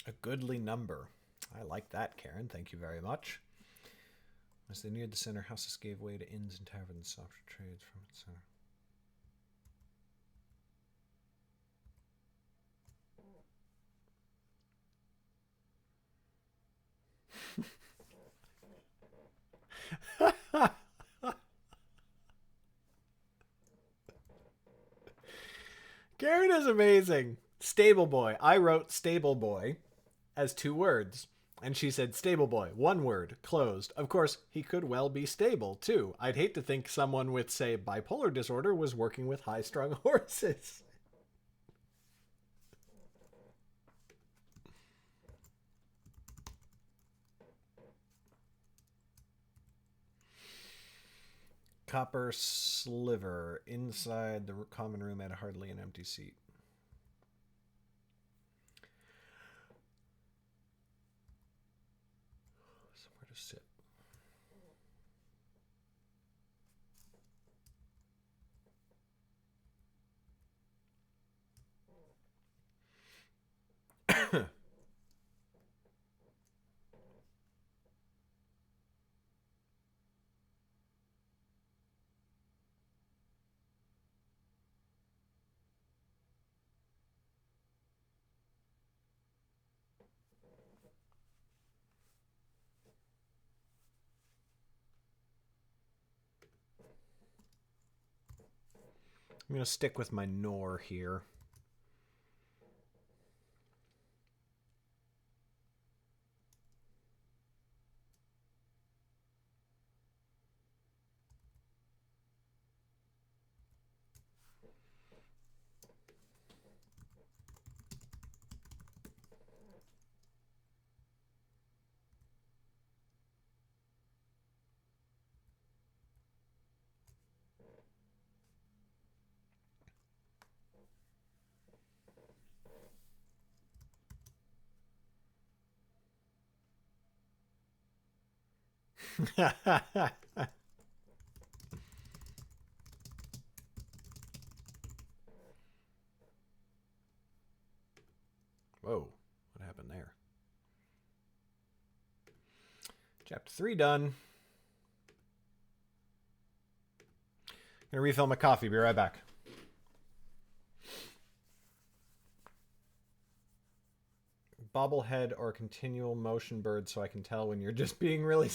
A goodly number. I like that, Karen. Thank you very much. As they neared the center, houses gave way to inns and taverns, softer trades from its center. Karen is amazing. Stable boy. I wrote stable boy as 2 words. And she said stable boy, 1 word, closed. Of course, he could well be stable, too. I'd hate to think someone with, say, bipolar disorder was working with high-strung horses. Copper sliver. Inside the common room had hardly an empty seat. Somewhere to sit. I'm going to stick with my Nor here. Whoa, what happened there? Chapter 3 done. Gonna refill my coffee. Be right back. Bobblehead or continual motion bird so I can tell when you're just being really...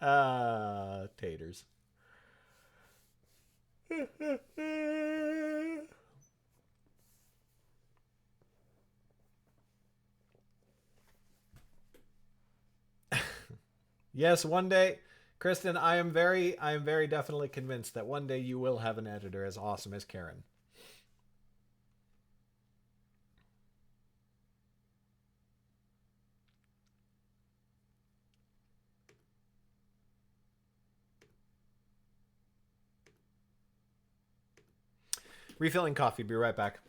taters. Yes, one day, Kristen, I am very definitely convinced that one day you will have an editor as awesome as Karen. Refilling coffee. Be right back.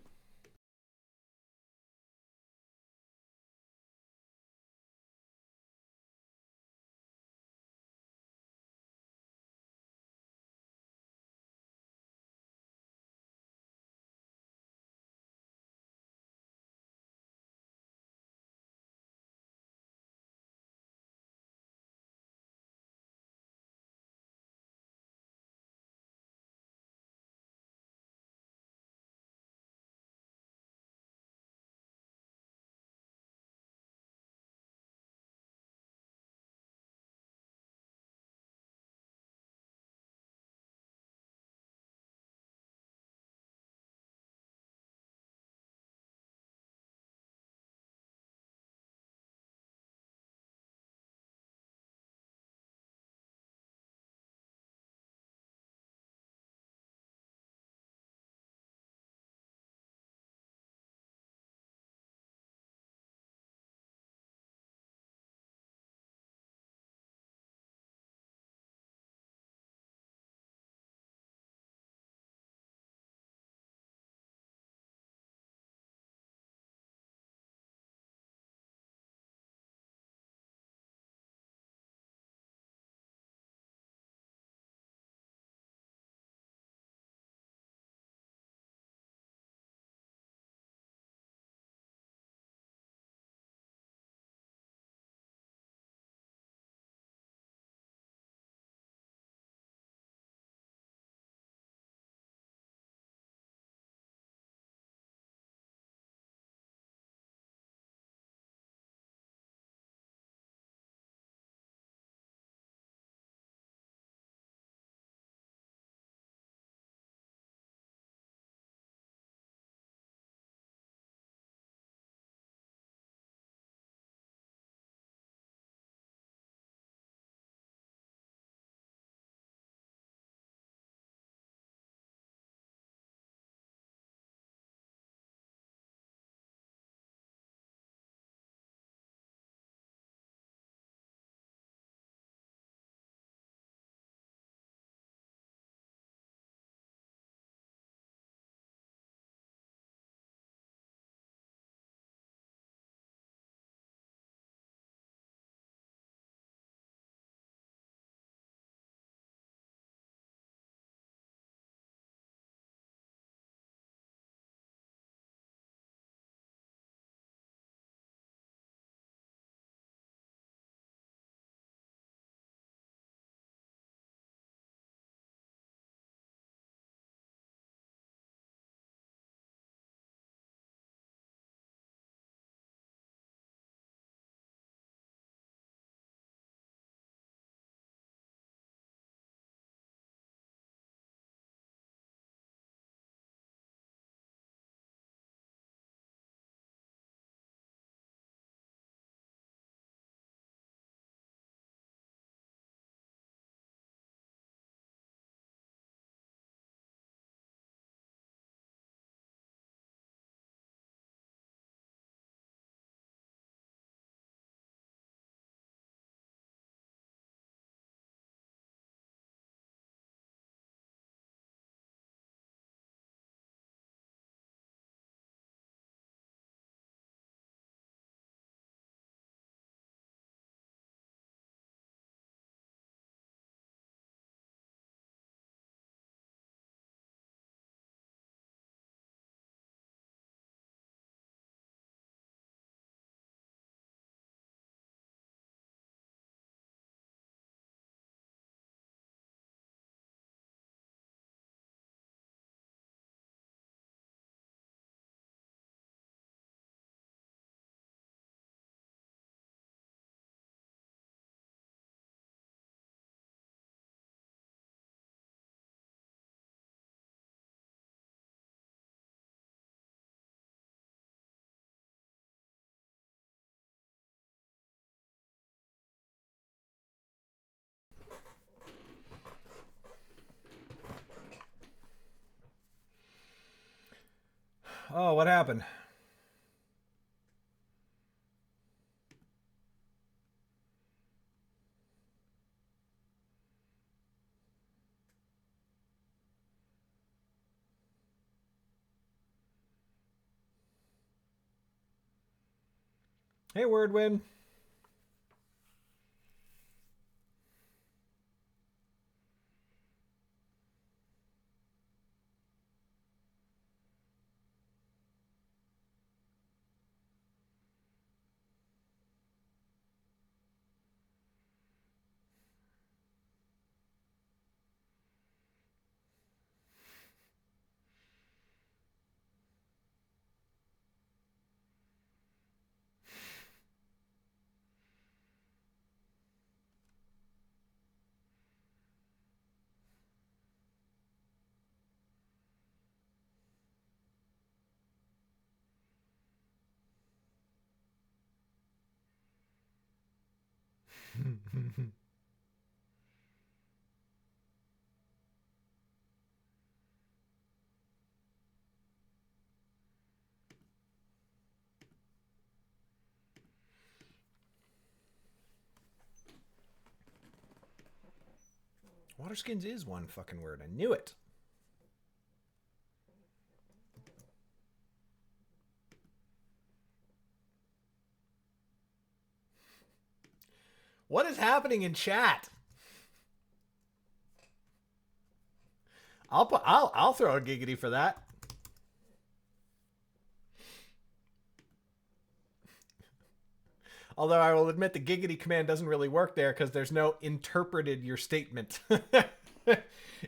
Oh, what happened? Hey, Wordwin. Waterskins is one fucking word. I knew it. What is happening in chat? I'll throw a giggity for that. Although I will admit the giggity command doesn't really work there because there's no interpreted your statement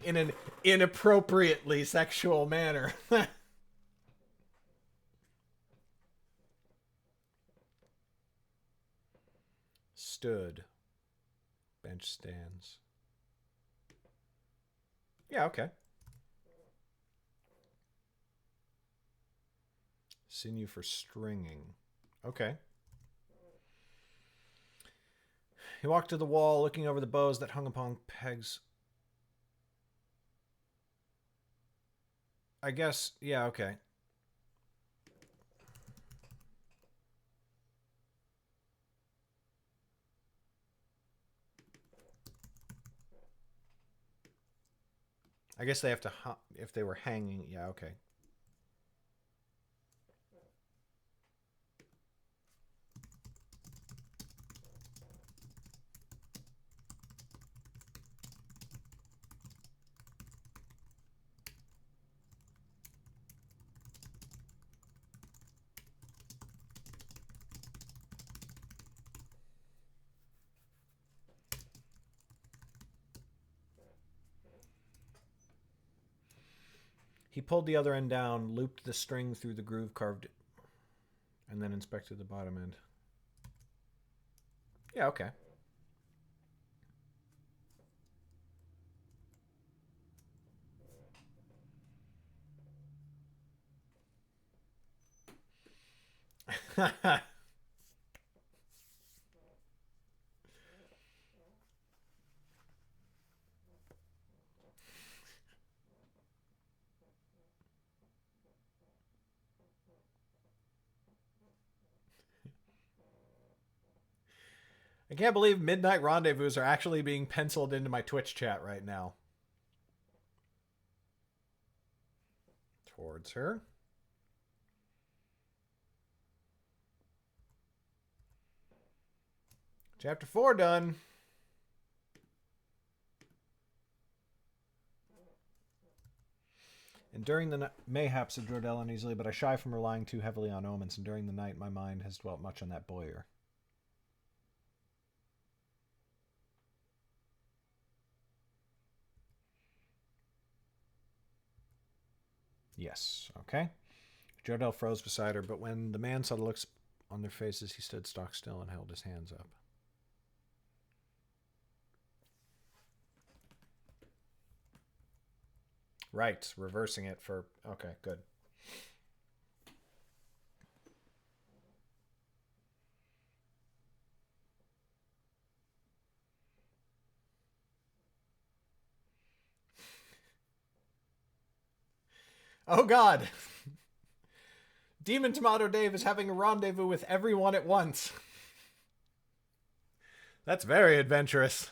in an inappropriately sexual manner. Stood. Bench stands. Yeah, okay. Sinew for stringing. Okay. He walked to the wall, looking over the bows that hung upon pegs. I guess, yeah, okay. I guess they have to, if they were hanging, yeah, okay. He pulled the other end down, looped the string through the groove carved, and then inspected the bottom end. Yeah, okay. I can't believe Midnight Rendezvous are actually being penciled into my Twitch chat right now. Towards her. Chapter 4 done. And during the night, mayhaps, said Jordell uneasily, but I shy from relying too heavily on omens, and during the night my mind has dwelt much on that Boyer. Yes, okay. Jordell froze beside her, but when the man saw the looks on their faces, he stood stock still and held his hands up. Right, reversing it for... Okay, good. Oh, God. Demon Tomato Dave is having a rendezvous with everyone at once. That's very adventurous.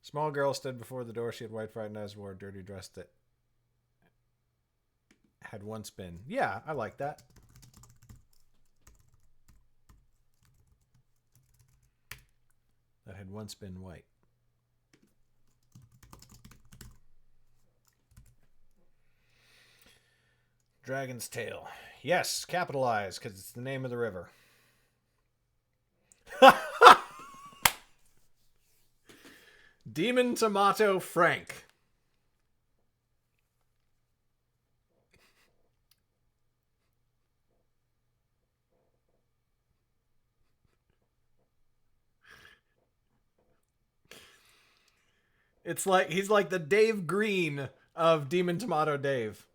Small girl stood before the door. She had white frightened eyes, wore a dirty dress that had once been. Yeah, I like that. That had once been white. Dragon's Tail. Yes, capitalize, because it's the name of the river. Demon Tomato Frank. It's like he's like the Dave Green of Demon Tomato Dave.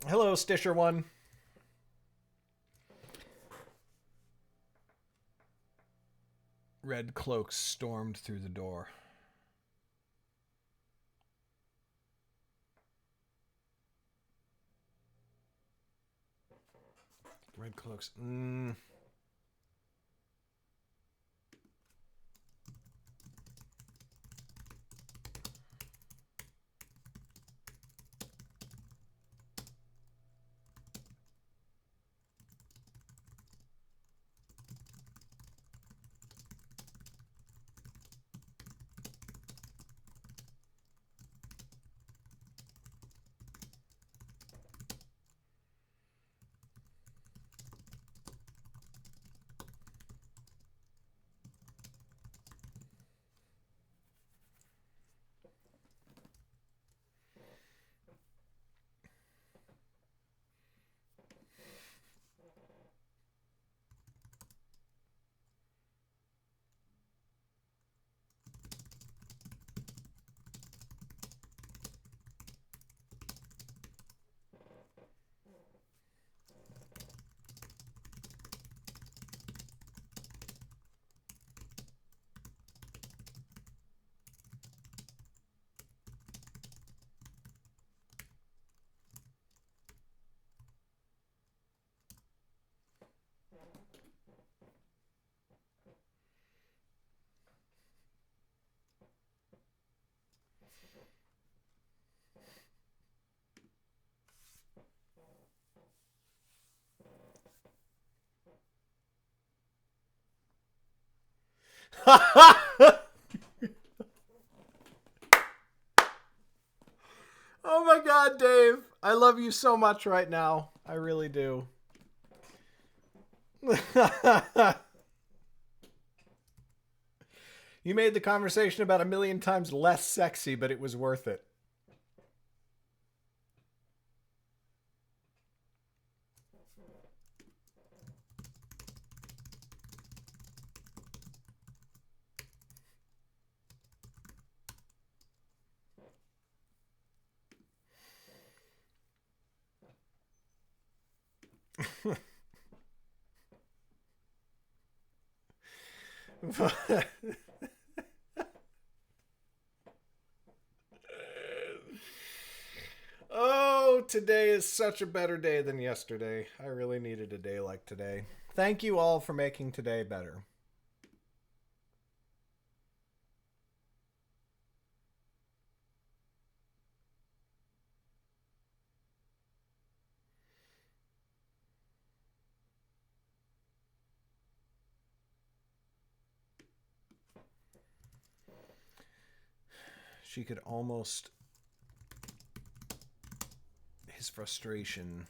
Hello, Stisher One. Red cloaks stormed through the door. Red cloaks. Oh my god, Dave. I love you so much right now. I really do. You made the conversation about 1,000,000 times less sexy, but it was worth it. Oh, today is such a better day than yesterday. I really needed a day like today. Thank you all for making today better. she could almost... His frustration...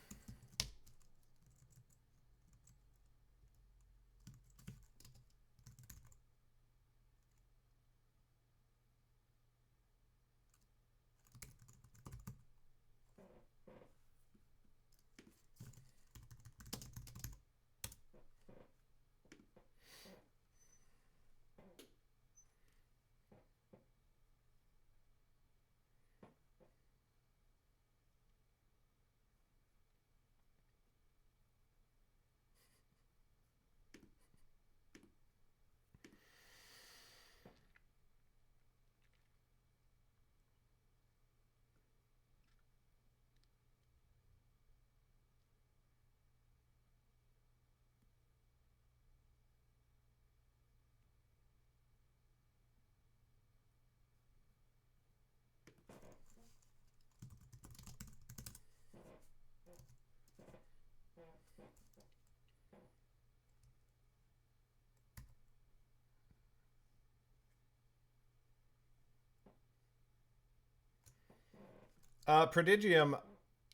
Prodigium,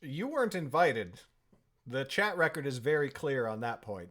you weren't invited. The chat record is very clear on that point.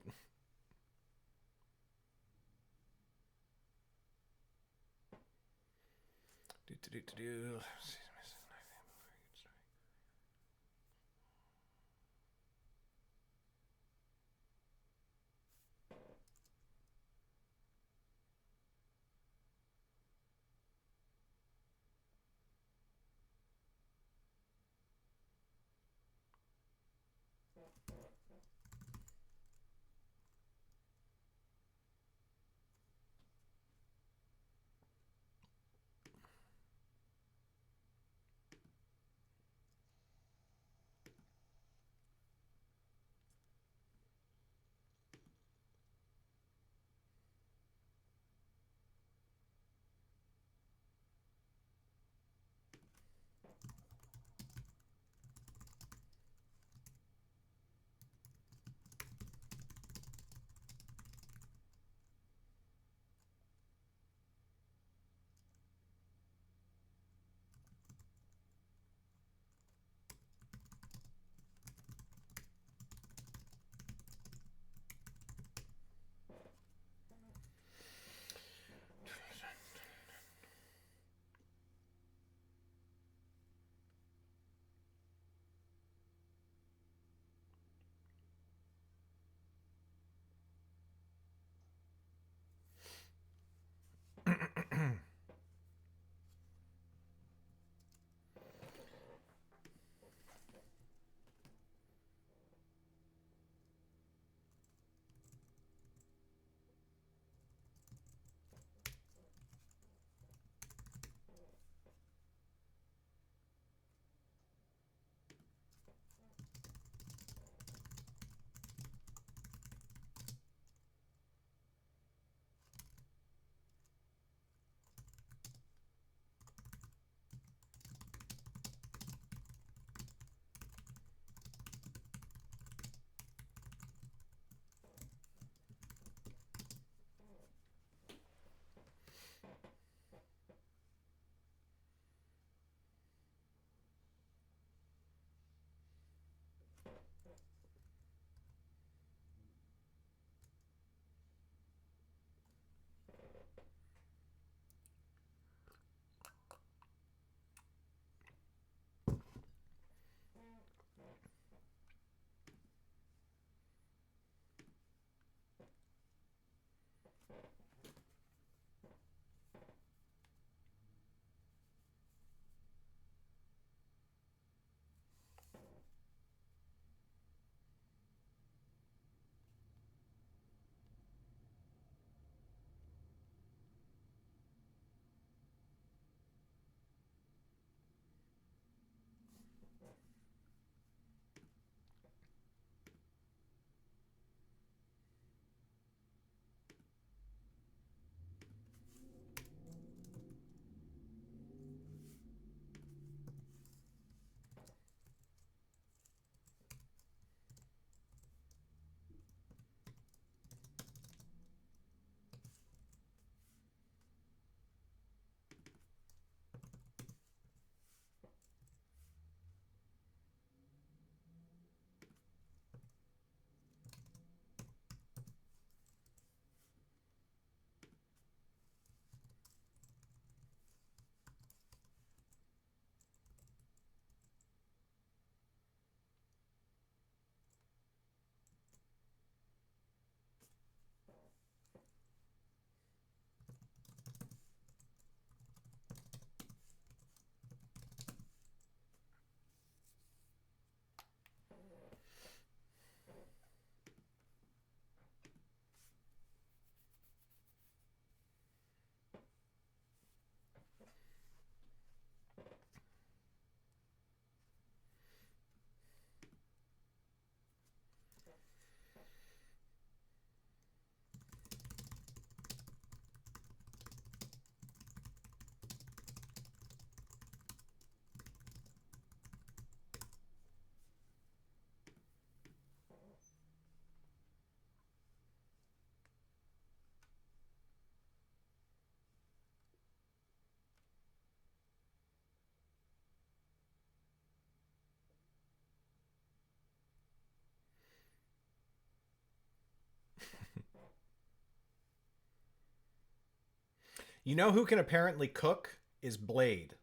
You know who can apparently cook is Blade.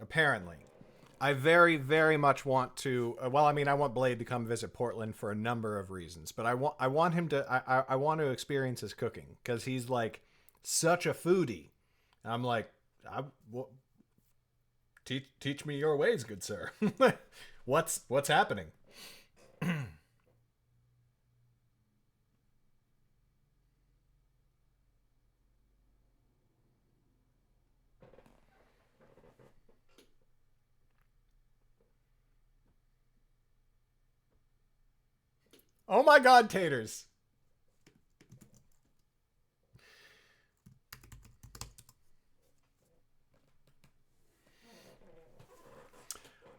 Apparently. I very, very much want to. Well, I mean, I want Blade to come visit Portland for a number of reasons, but I want him to. I want to experience his cooking because he's like such a foodie. I'm like, well, teach me your ways, good sir. What's happening? Oh my God, taters!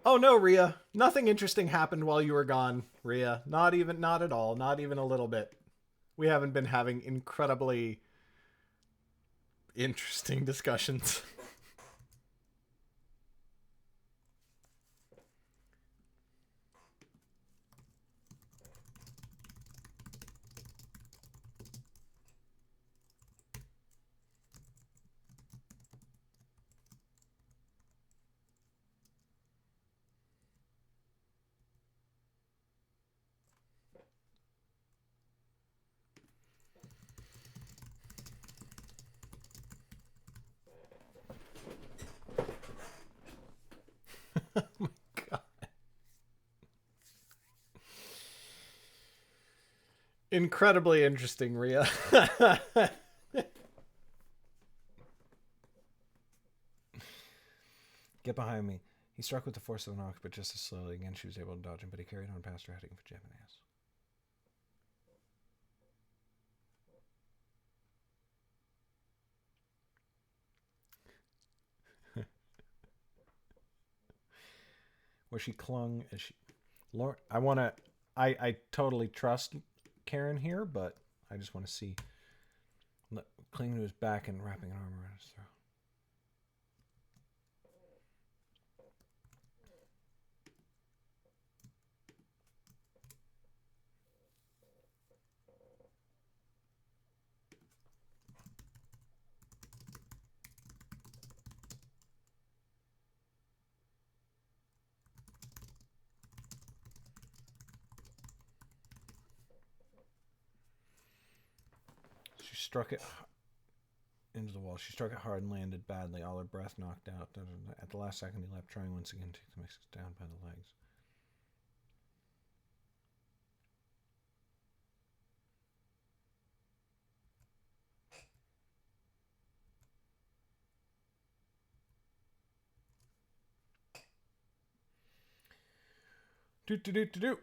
Oh no, Rhea. Nothing interesting happened while you were gone, Rhea. Not at all. Not even a little bit. We haven't been having incredibly interesting discussions. Oh my God. Incredibly interesting, Rhea. Get behind me. He struck with the force of an ox, but just as slowly. Again, she was able to dodge him, but he carried on past her, heading for Japanese. Where she clung as she... Lord, I totally trust Karen here, but I just want to see... Clinging to his back and wrapping an arm around his throat. She struck it into the wall. She struck it hard and landed badly, all her breath knocked out. At the last second, he leapt, trying once again to take the mix down by the legs. Do.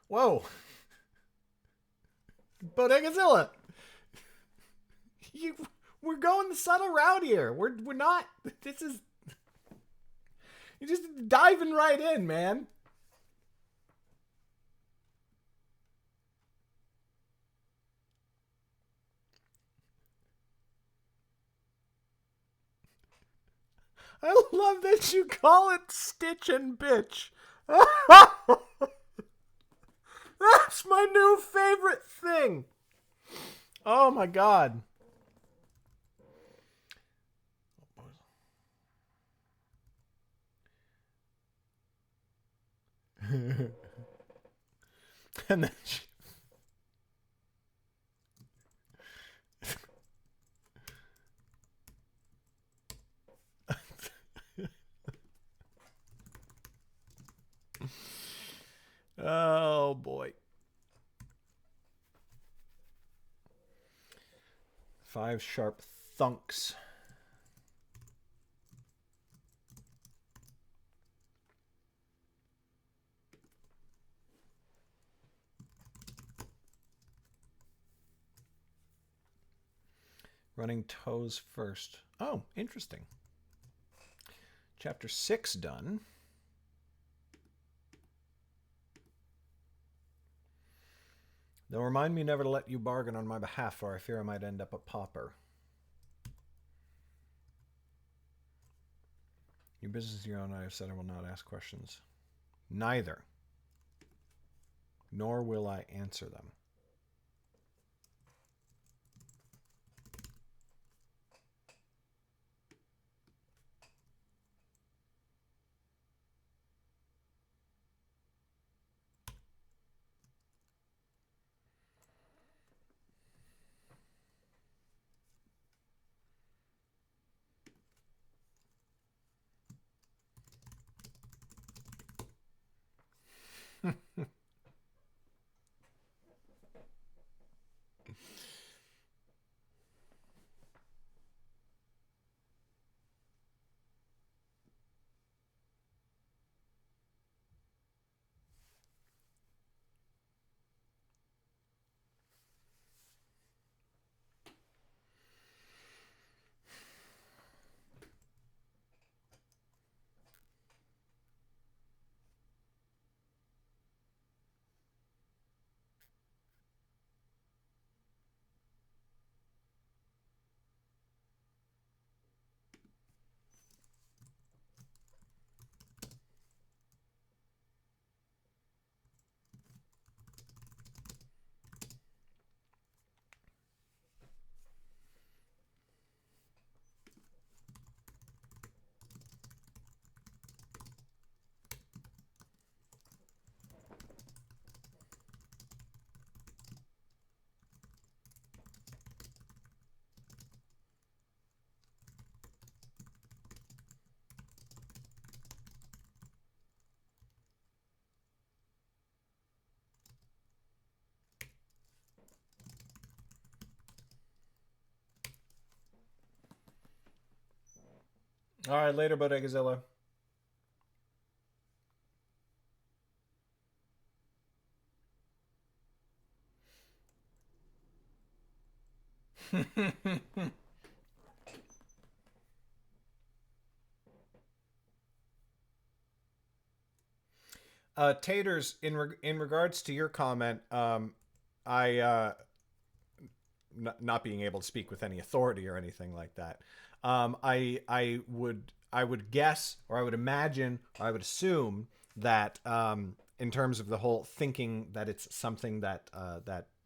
Whoa. Bodegazilla. We're going the subtle route here. We're not. This is. You're just diving right in, man. I love that you call it Stitch and Bitch. That's my new favorite thing. Oh my God. And then she... Oh boy. 5 sharp thunks. Running toes first. Oh, interesting. Chapter 6 done. They'll remind me never to let you bargain on my behalf, for I fear I might end up a pauper. Your business is your own. I have said I will not ask questions. Neither. nor will I answer them. All right, later, Bodegazilla. Taters, in regards to your comment, I not being able to speak with any authority or anything like that. I would guess, or I would imagine, or I would assume that in terms of the whole thinking that it's something that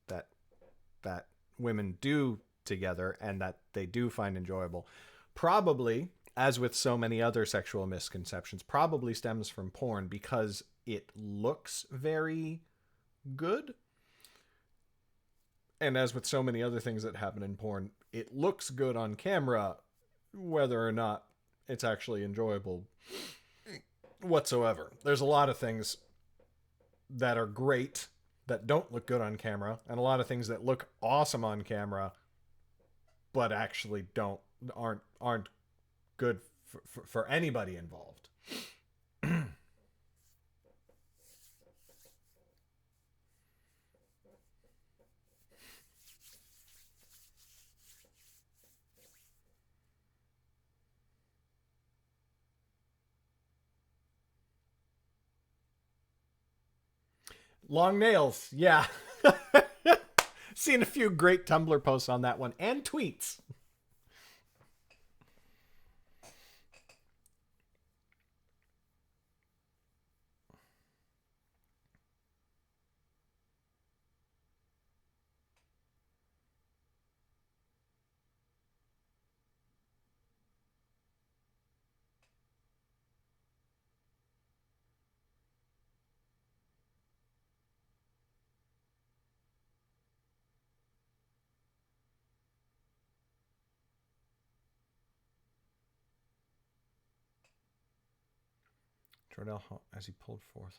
that women do together and that they do find enjoyable, probably, as with so many other sexual misconceptions, probably stems from porn because it looks very good. And as with so many other things that happen in porn, it looks good on camera, whether or not it's actually enjoyable whatsoever. There's a lot of things that are great that don't look good on camera, and a lot of things that look awesome on camera but actually aren't good for anybody involved. Long nails, yeah. Seen a few great Tumblr posts on that one and tweets. Jordell, as he pulled forth.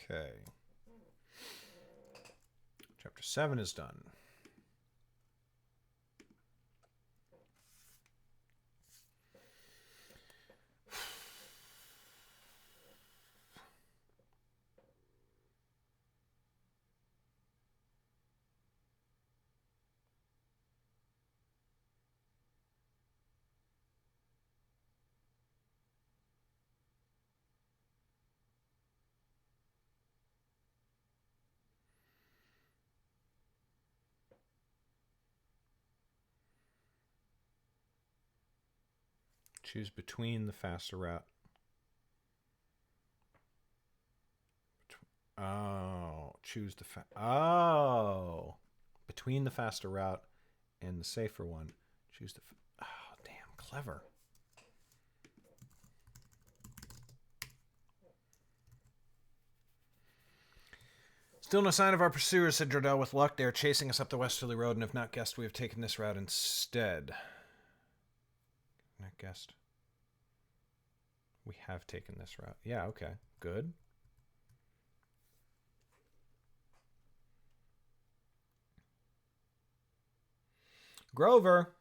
Okay. Chapter 7 is done. Choose between the faster route. Choose the between the faster route and the safer one. Choose the damn clever. Still no sign of our pursuers, said Jordell. With luck, they are chasing us up the westerly road, and if not guessed, we have taken this route instead. Not guessed. We have taken this route. Yeah, okay. Good. Grover.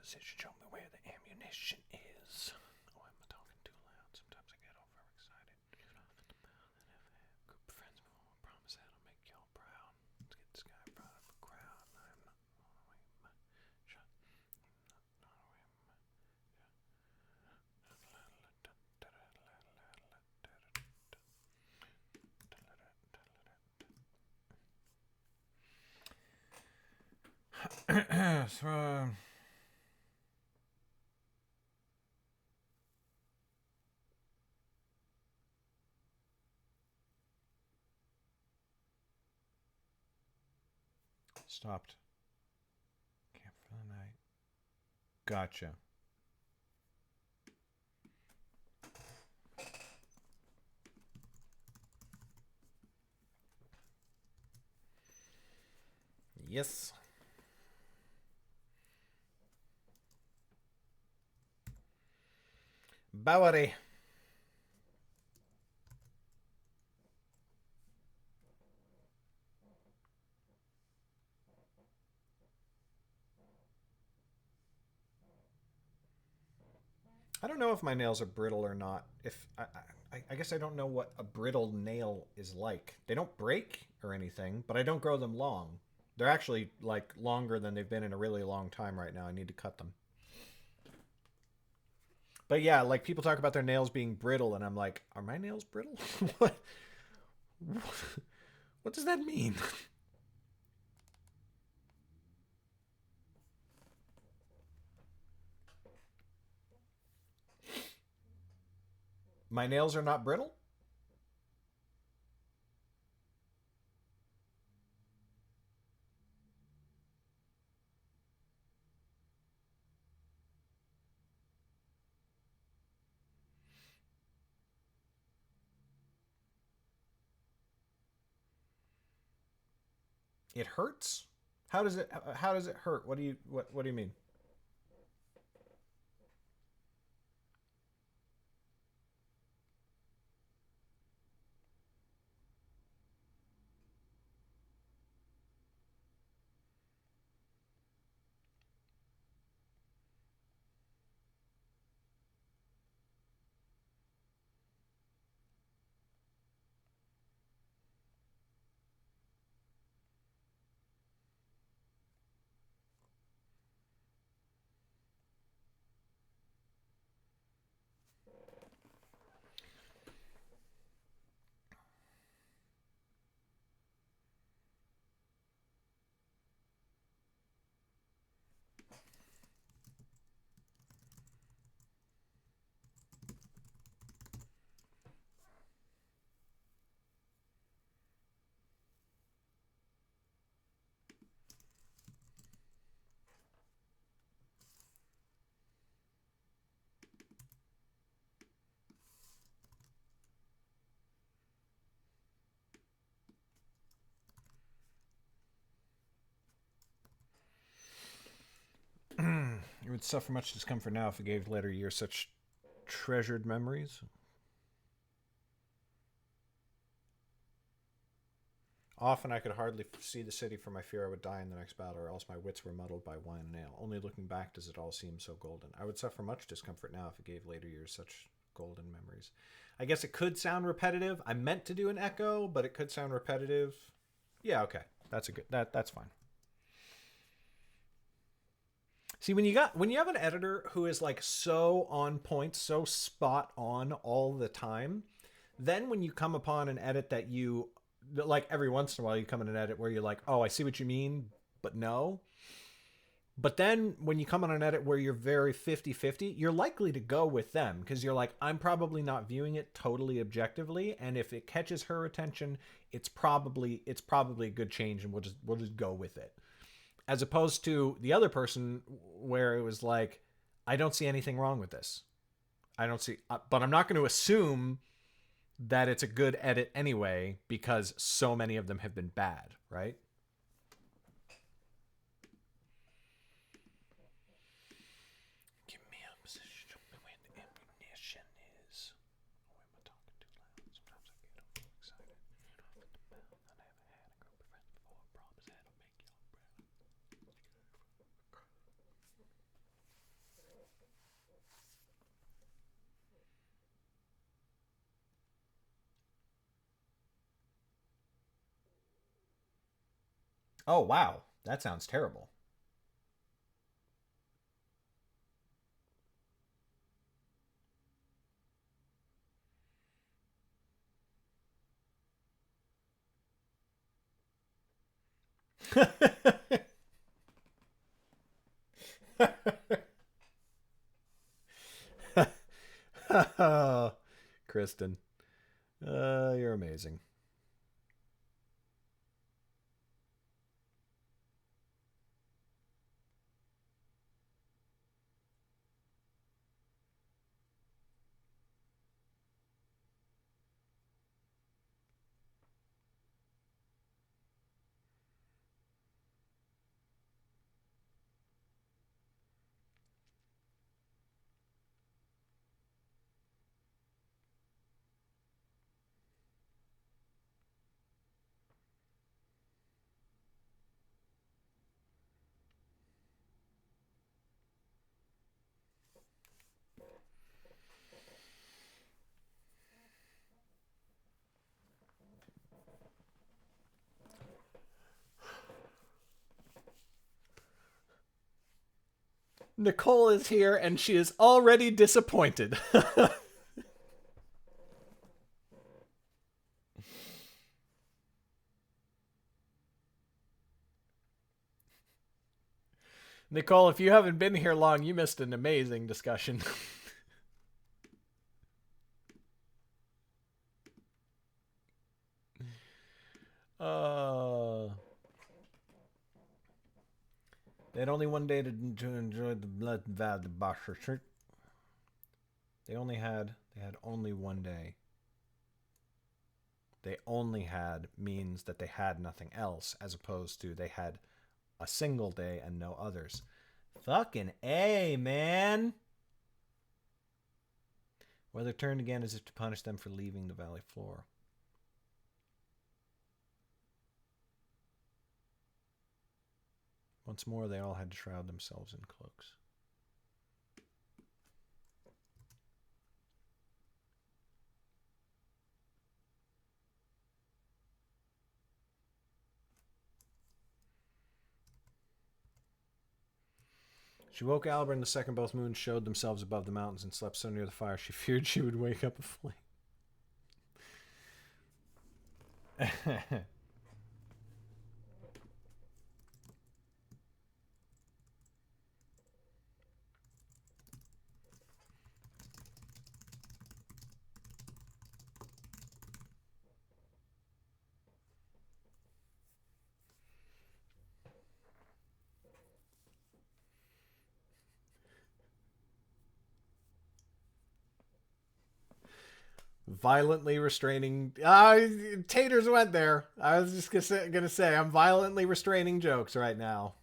Position, show me where the ammunition is. Oh, am I talking too loud? Sometimes I get overexcited. Group of friends will promise that'll make y'all proud. Let's get this guy brought up a crowd. I'm not away my shot. Not away my Stopped. Camp for the night. Gotcha. Yes. Bowery. I don't know if my nails are brittle or not. If I guess I don't know what a brittle nail is like. They don't break or anything, but I don't grow them long. They're actually like longer than they've been in a really long time right now. I need to cut them. But yeah, like people talk about their nails being brittle, and I'm like, are my nails brittle? What? What does that mean? My nails are not brittle? It hurts? How does it hurt? What do you mean? It would suffer much discomfort now if it gave later years such treasured memories. Often I could hardly see the city for my fear I would die in the next battle, or else my wits were muddled by wine and ale. Only looking back does it all seem so golden. I would suffer much discomfort now if it gave later years such golden memories. I guess it could sound repetitive. I meant to do an echo, but it could sound repetitive. Yeah, okay. That's a good that's fine. See, when you have an editor who is like so on point, so spot on all the time, then when you come upon an edit that you like, every once in a while you come in an edit where you're like, oh, I see what you mean, but no. But then when you come on an edit where you're very 50-50, you're likely to go with them because you're like, I'm probably not viewing it totally objectively, and if it catches her attention, it's probably a good change, and we'll just go with it. As opposed to the other person where it was like, I don't see anything wrong with this. I don't see, but I'm not going to assume that it's a good edit anyway because so many of them have been bad, right? Give me a position where the ammunition is. Oh, am I talking too loud? Sometimes I get a little excited. I never had a group of friends before. Promise that'll make y'all proud. Oh, wow. That sounds terrible. Kristen, you're amazing. Nicole is here and she is already disappointed. Nicole, if you haven't been here long, you missed an amazing discussion. They had only one day to enjoy the blood the Basher shirt. They had only one day. They only had means that they had nothing else, as opposed to they had a single day and no others. Fucking A, man. Weather turned again as if to punish them for leaving the valley floor. Once more, they all had to shroud themselves in cloaks. She woke Albert and the second both moons showed themselves above the mountains and slept so near the fire she feared she would wake up aflame. Violently restraining. Taters went there. I was just gonna say I'm violently restraining jokes right now.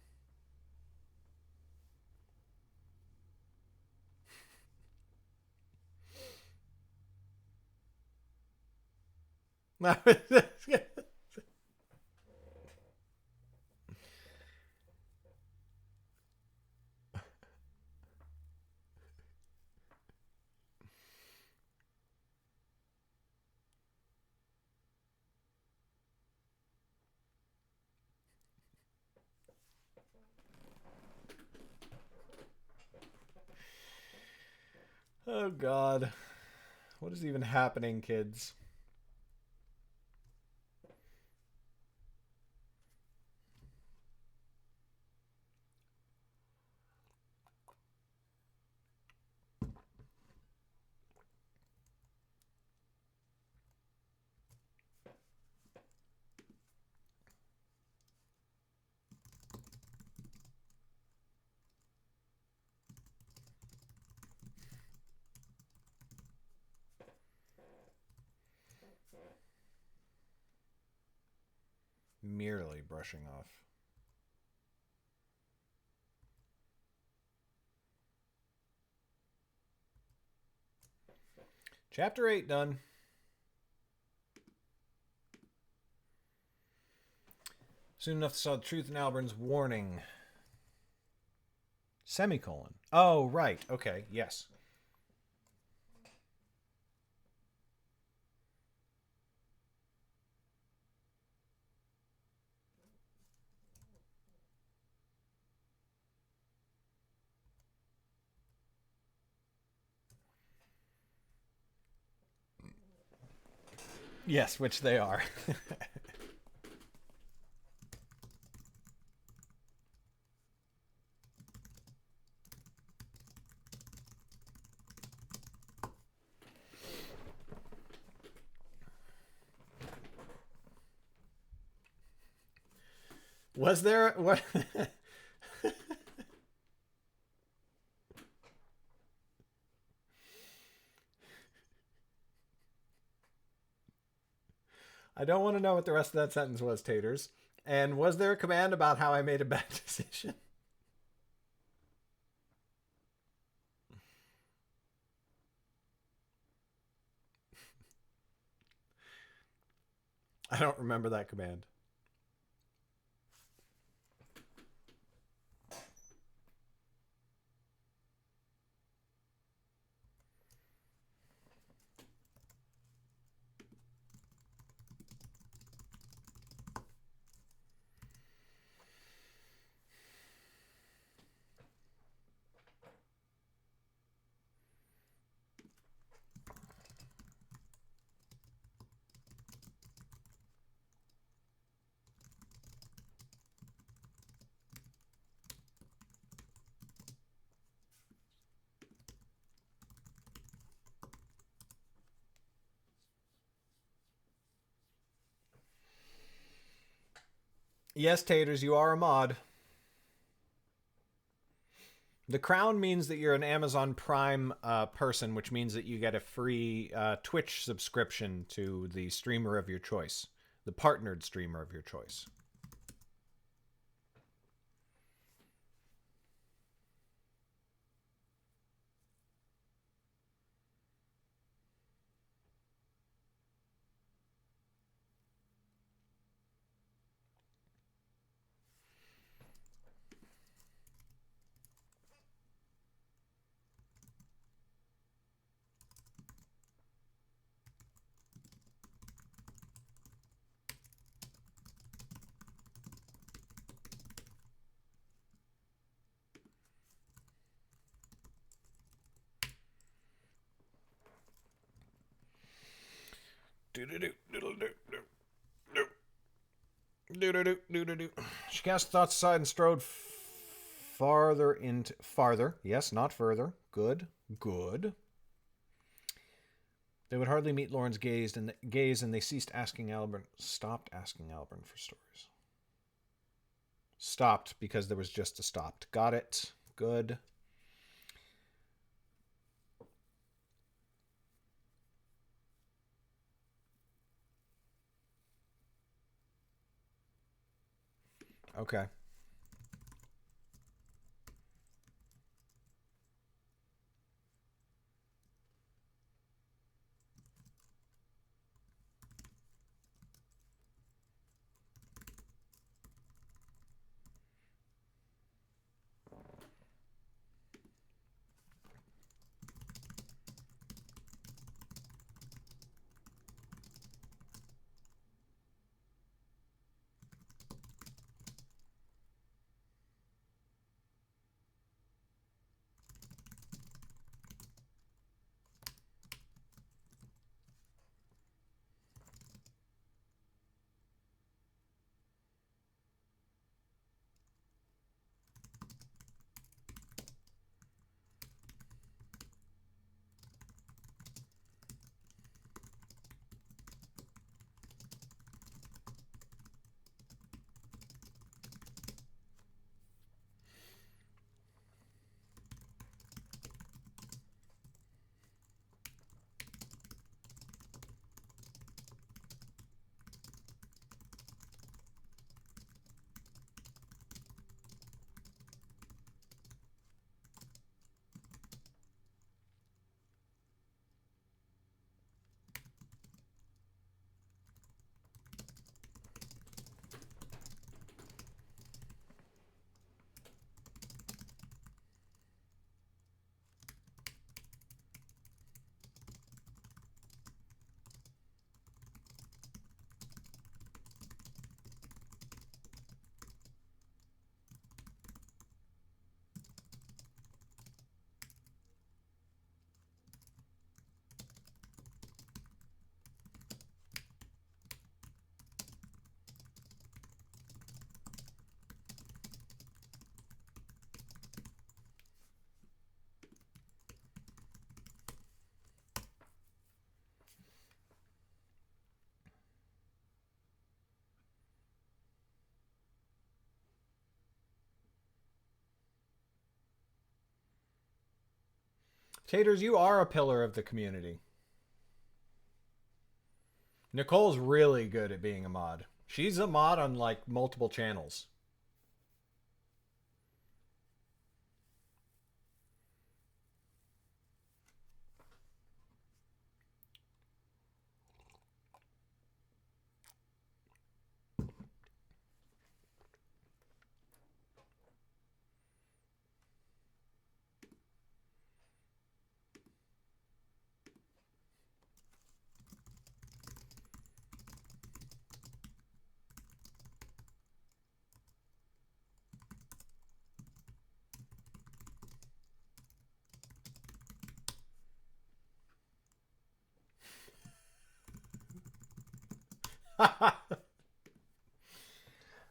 Oh God. What is even happening, kids? Merely brushing off. Chapter 8 done. Soon enough to saw the truth in Alburn's warning. Semicolon. Oh, right. Okay, yes. Yes, which they are. Was there what? I don't want to know what the rest of that sentence was, Taters. And was there a command about how I made a bad decision? I don't remember that command. Yes, Taters, you are a mod. The crown means that you're an Amazon Prime person, which means that you get a free Twitch subscription to the streamer of your choice, the partnered streamer of your choice. She cast thoughts aside and strode farther. Yes, not further. Good. Good. They would hardly meet Lauren's gaze, and they stopped asking Albern for stories. Stopped because there was just a stopped. Got it. Good. Okay. Taters, you are a pillar of the community. Nicole's really good at being a mod. She's a mod on like multiple channels.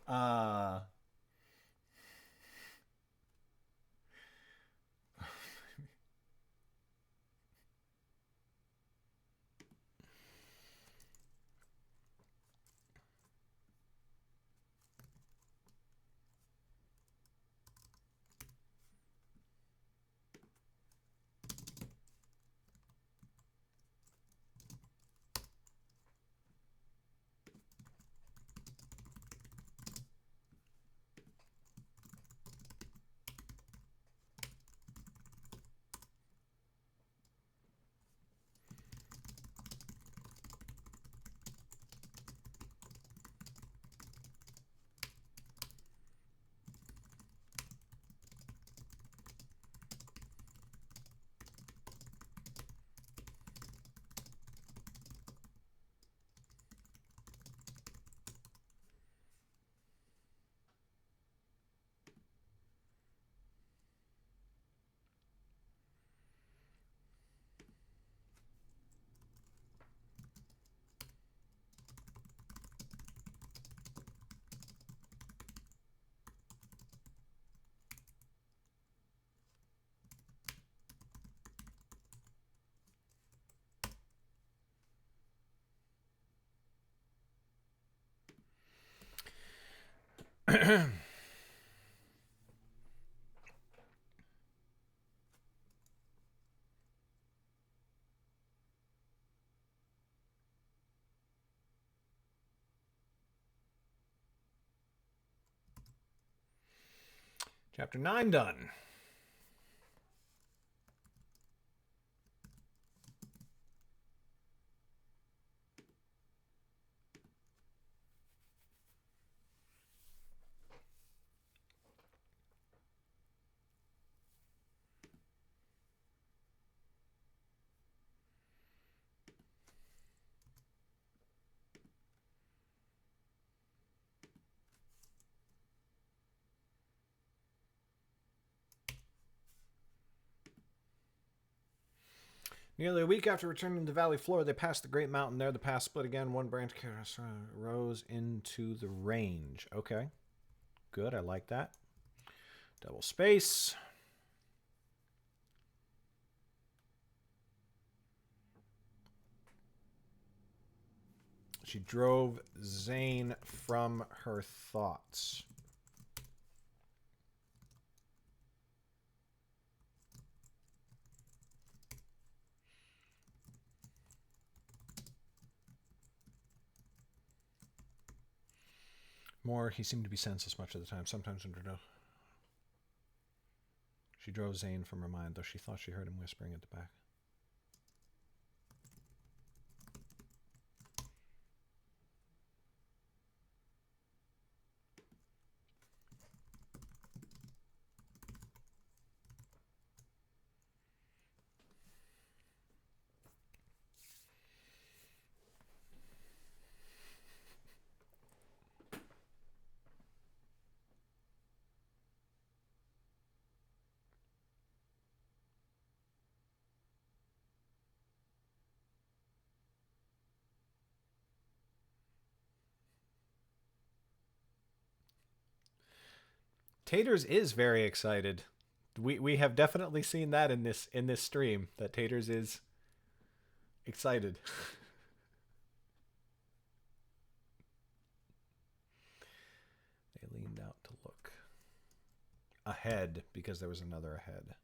uh Chapter 9 done. Nearly a week after returning to the valley floor, they passed the great mountain. There, the path split again. One branch rose into the range. Okay. Good. I like that. Double space. She drove Zane from her thoughts. More, he seemed to be senseless much of the time. Sometimes under no. She drove Zane from her mind, though she thought she heard him whispering at the back. Taters is very excited. We have definitely seen that in this stream, that Taters is excited. They leaned out to look ahead because there was another ahead.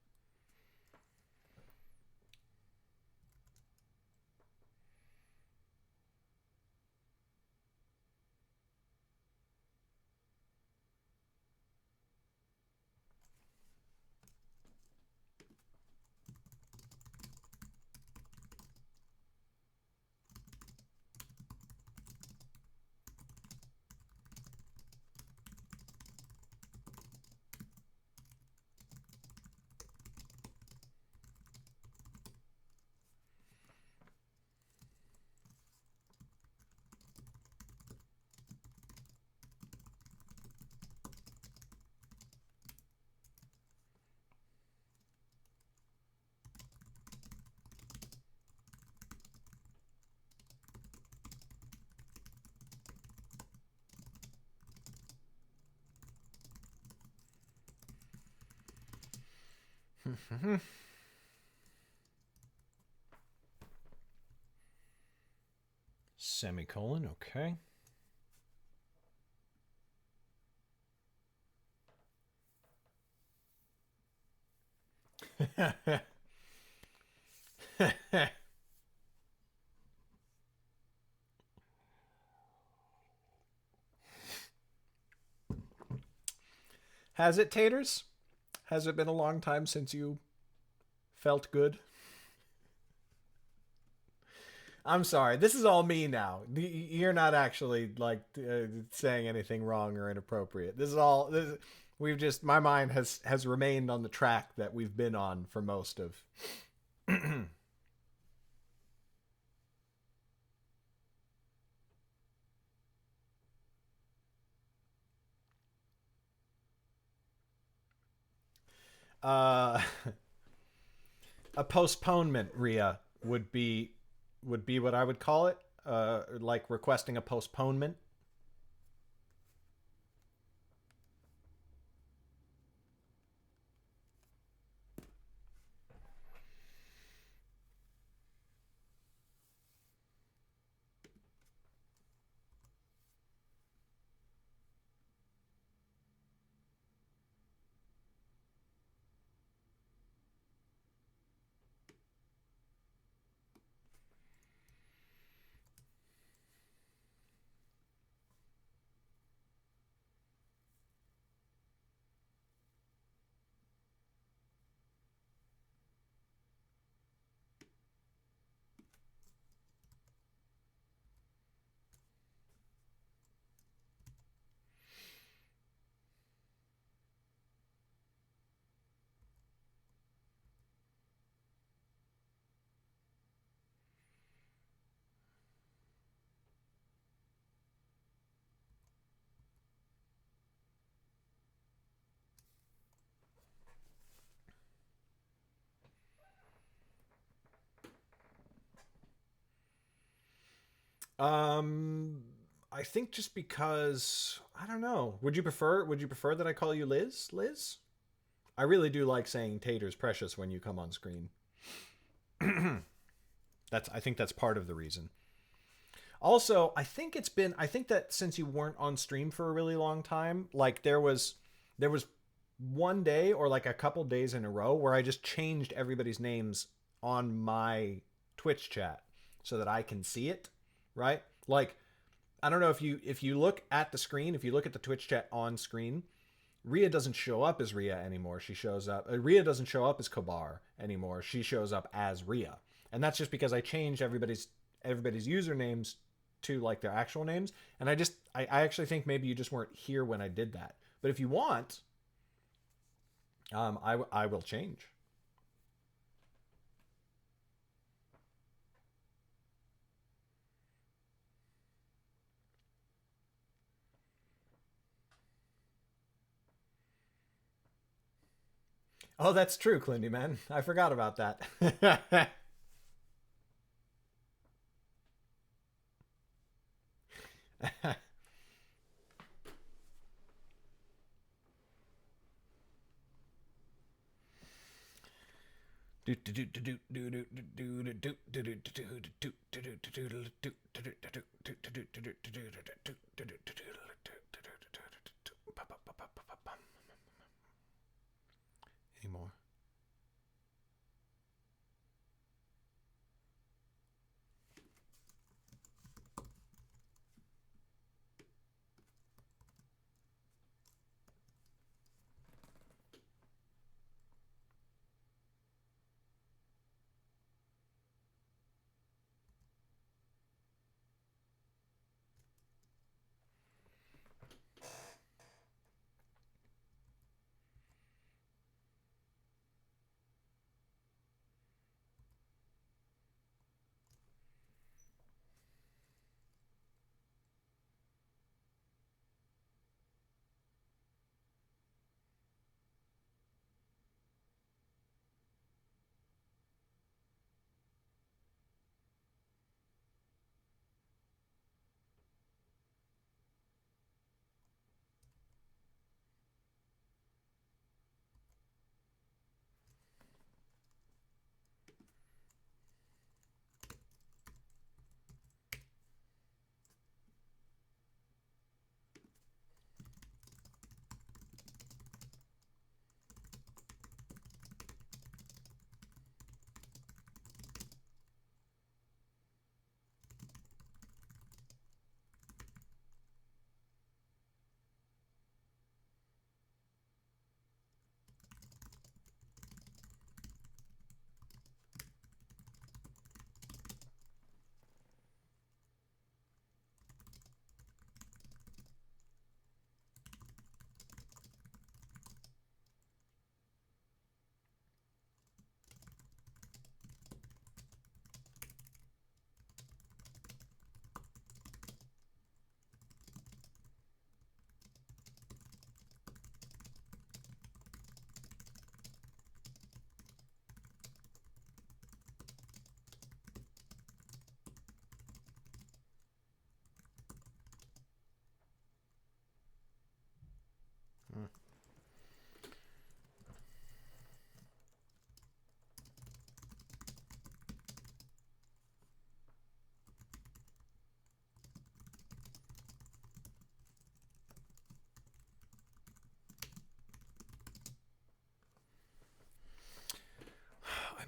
Semicolon, okay. Has it, Taters? Has it been a long time since you felt good? I'm sorry. This is all me now. You're not actually like saying anything wrong or inappropriate. This is all. We've just my mind has remained on the track that we've been on for most of. uh, a postponement, Ria, would be what I would call it. Like requesting a postponement. Um, I think just because I don't know. Would you prefer that I call you Liz? Liz? I really do like saying Tater's precious when you come on screen. I think that's part of the reason. Also, I think that since you weren't on stream for a really long time, like there was one day or like a couple days in a row where I just changed everybody's names on my Twitch chat so that I can see it, right? Like I don't know if you look at the screen, if you look at the Twitch chat on screen, Ria doesn't show up as Ria anymore. She shows up. Ria doesn't show up as Kabar anymore. She shows up as Ria, and that's just because I changed everybody's usernames to like their actual names. And I actually think maybe you just weren't here when I did that. But if you want, I will change. Oh, that's true, Clindy man. I forgot about that. Anymore.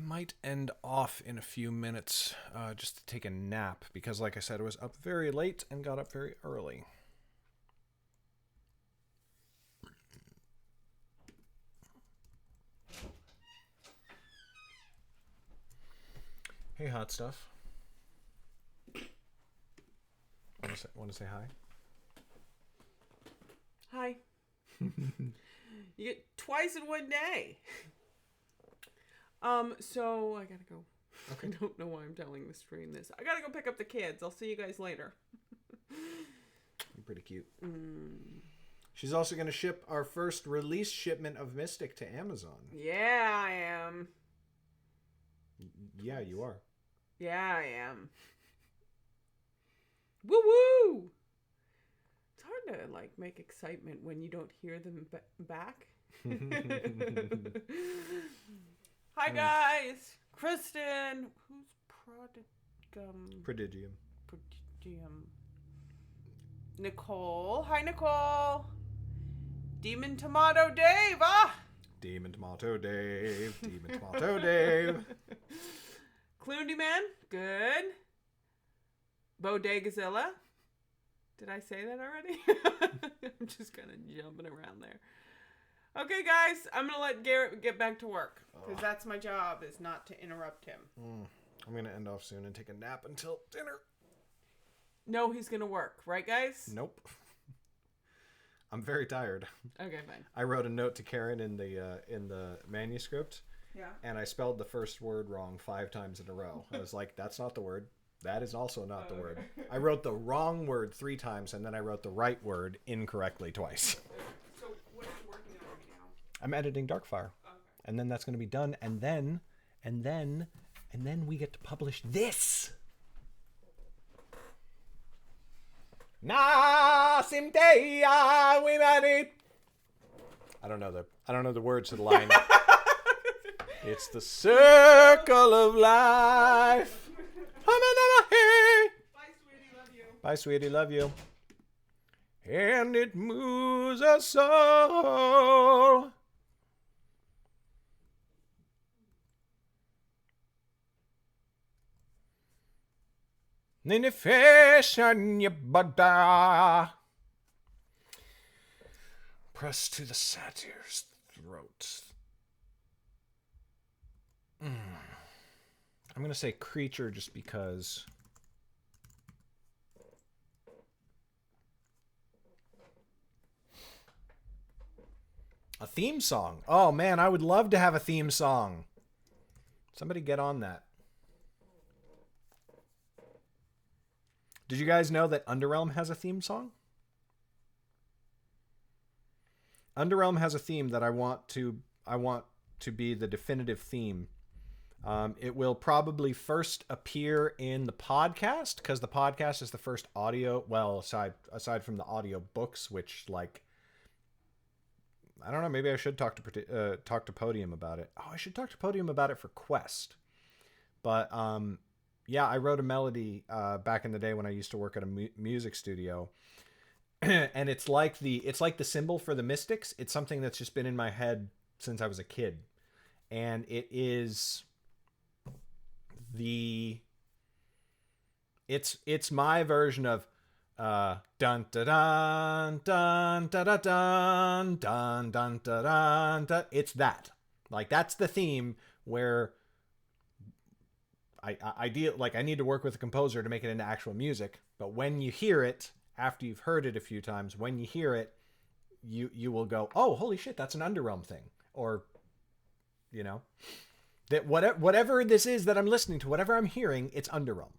might end off in a few minutes just to take a nap because, like I said, I was up very late and got up very early. Hey, hot stuff. Want to say hi? Hi. You get twice in one day. So I gotta go. Okay. I don't know why I'm telling the stream this. I gotta go pick up the kids. I'll see you guys later. You're pretty cute. She's also going to ship our first release shipment of Mystic to Amazon. Yeah, I am. Yeah, you are. Yeah, I am. Woo woo! It's hard to like make excitement when you don't hear them back. Hi guys, Kristen. Who's Prodigium. Nicole. Hi, Nicole. Demon Tomato Dave. Demon Tomato Dave. Demon Tomato Dave. Clooney Man. Good. Bodegazilla. Did I say that already? I'm just kind of jumping around there. Okay, guys. I'm going to let Garrett get back to work. Because that's my job, is not to interrupt him. I'm going to end off soon and take a nap until dinner. No, he's going to work. Right, guys? Nope. I'm very tired. Okay, fine. I wrote a note to Karen in the manuscript. Yeah. And I spelled the first word wrong 5 times in a row. I was like, that's not the word. That is also not the word. I wrote the wrong word 3 times, and then I wrote the right word incorrectly twice. So what are you working on right now? I'm editing Darkfire. Okay. And then that's going to be done. And then we get to publish this. Nasimteya we married. I don't know the words to the line. It's the circle of life. Bye, sweetie. Love you. Bye, sweetie. Love you. And it moves us all. In the fashion your bada. Press to the satyr's throat. I'm going to say creature just because. A theme song. Oh, man, I would love to have a theme song. Somebody get on that. Did you guys know that Underrealm has a theme song? Underrealm has a theme that I want to be the definitive theme. It will probably first appear in the podcast because the podcast is the first audio. Well, aside from the audio books, which like I don't know. Maybe I should talk to Podium about it. Oh, I should talk to Podium about it for Quest. But yeah, I wrote a melody back in the day when I used to work at a music studio, and it's like the symbol for the Mystics. It's something that's just been in my head since I was a kid, and it is it's my version of dun dun dun dun dun dun dun dun dun dun. It's that, like, that's the theme where I need to work with a composer to make it into actual music. But when you hear it, after you've heard it a few times, when you hear it, you will go, oh, holy shit, that's an Underrealm thing, or you know, that whatever this is that I'm listening to, whatever I'm hearing, it's Underrealm.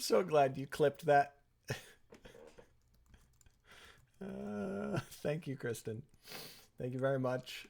so glad you clipped that. Thank you, Kristen. Thank you very much.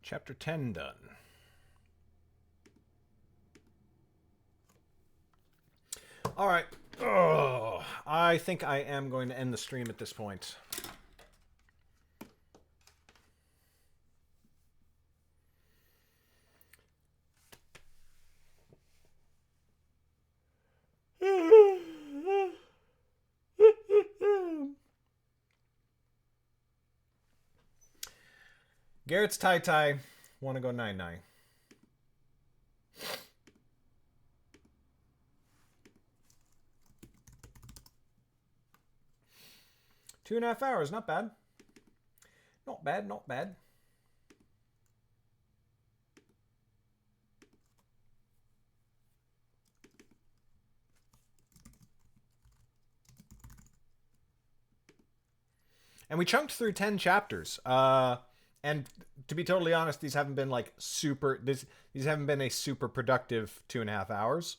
Chapter 10 done. All right. Oh, I think I am going to end the stream at this point. Garrett's tie-tie. Want to go 9-9. Two and a half hours. Not bad. Not bad, not bad. And we chunked through 10 chapters. And to be totally honest, these haven't been like these haven't been a super productive 2.5 hours.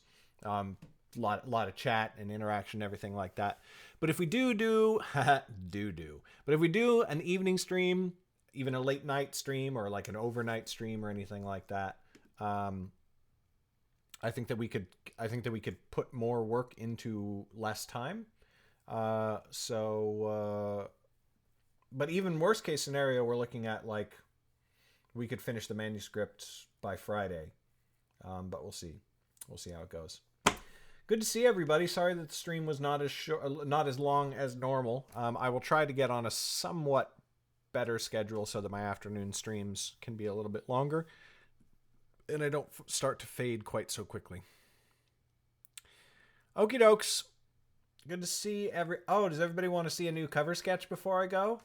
Lot of chat and interaction, everything like that. But if we do but if we do an evening stream, even a late night stream or like an overnight stream or anything like that, I think that we could put more work into less time. But even worst case scenario, we're looking at like we could finish the manuscript by Friday. But we'll see. We'll see how it goes. Good to see everybody. Sorry that the stream was not as long as normal. I will try to get on a somewhat better schedule so that my afternoon streams can be a little bit longer and I don't start to fade quite so quickly. Okie dokes. Good to see Oh, does everybody want to see a new cover sketch before I go?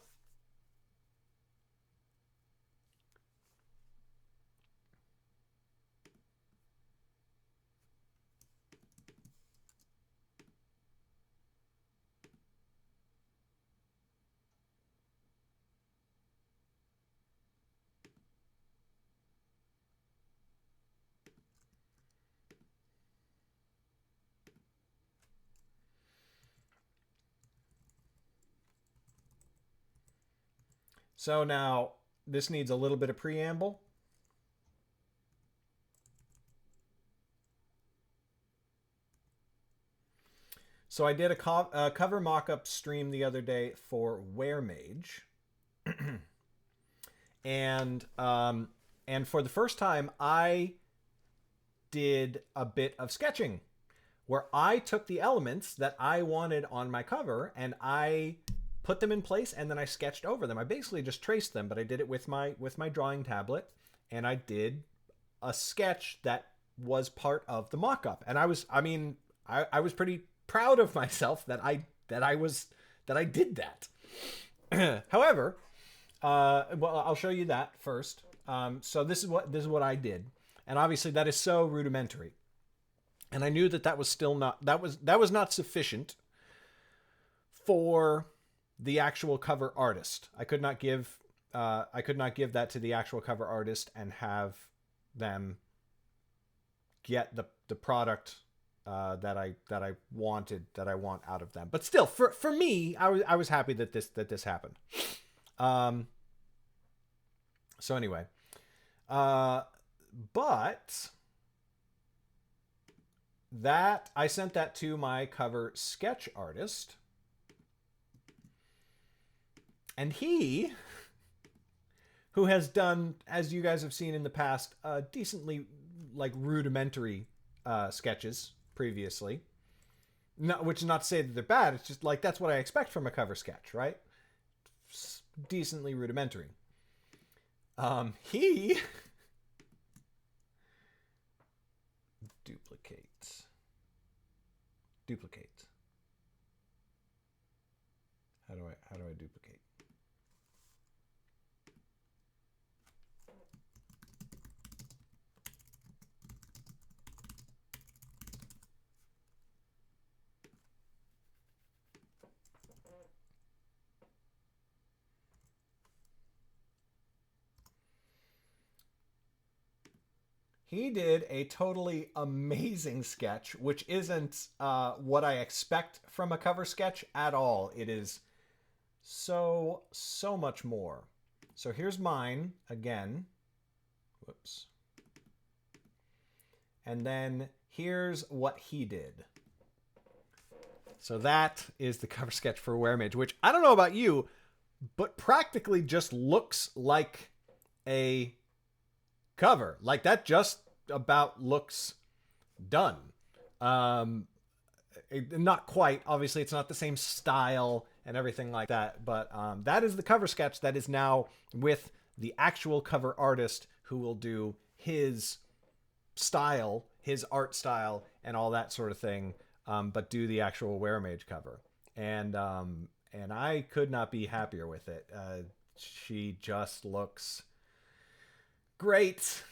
So now, this needs a little bit of preamble. So I did a cover mock-up stream the other day for Weremage. And for the first time, I did a bit of sketching where I took the elements that I wanted on my cover and I put them in place and then I sketched over them. I basically just traced them, but I did it with my drawing tablet and I did a sketch that was part of the mock-up. And I was pretty proud of myself that I did that. However, well, I'll show you that first. So this is what I did. And obviously that is so rudimentary. And I knew that was still not, that was not sufficient for the actual cover artist. I could not give that to the actual cover artist and have them get the product that I want out of them. But still, for me, I was happy that this happened. So anyway, but that I sent that to my cover sketch artist, and he, who has done, as you guys have seen in the past, decently like rudimentary sketches previously. Which is not to say that they're bad. It's just like that's what I expect from a cover sketch, right? Decently rudimentary. He duplicate. How do I duplicate? He did a totally amazing sketch, which isn't what I expect from a cover sketch at all. It is so much more. So here's mine again. Whoops. And then here's what he did. So that is the cover sketch for Weremage, which I don't know about you, but practically just looks like a cover. Like that just about looks done. Not quite. Obviously, it's not the same style and everything like that, but that is the cover sketch that is now with the actual cover artist who will do his style, his art style, and all that sort of thing, but do the actual Weremage cover. And I could not be happier with it. She just looks great.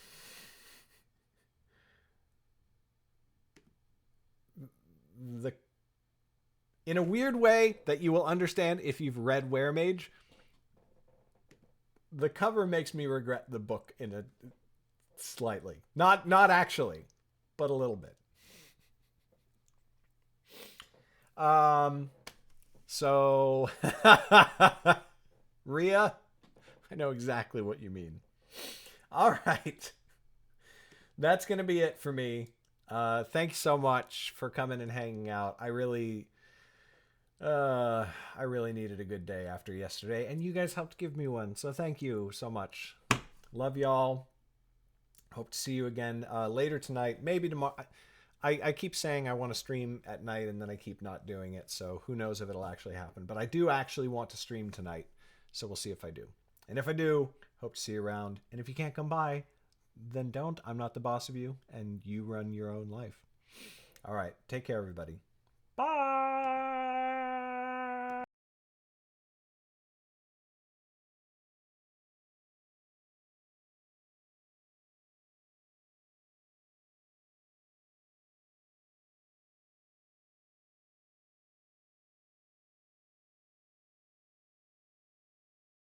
In a weird way that you will understand if you've read Weremage, the cover makes me regret the book in a slightly. Not actually, but a little bit. So Rhea, I know exactly what you mean. All right. That's going to be it for me. Thanks so much for coming and hanging out. I really needed a good day after yesterday, and you guys helped give me one. So thank you so much. Love y'all. Hope to see you again later tonight, maybe tomorrow. I keep saying I want to stream at night, and then I keep not doing it. So who knows if it'll actually happen, but I do actually want to stream tonight. So we'll see if I do. And if I do, hope to see you around. And if you can't come by, then don't. I'm not the boss of you, and you run your own life. All right. Take care, everybody. Bye.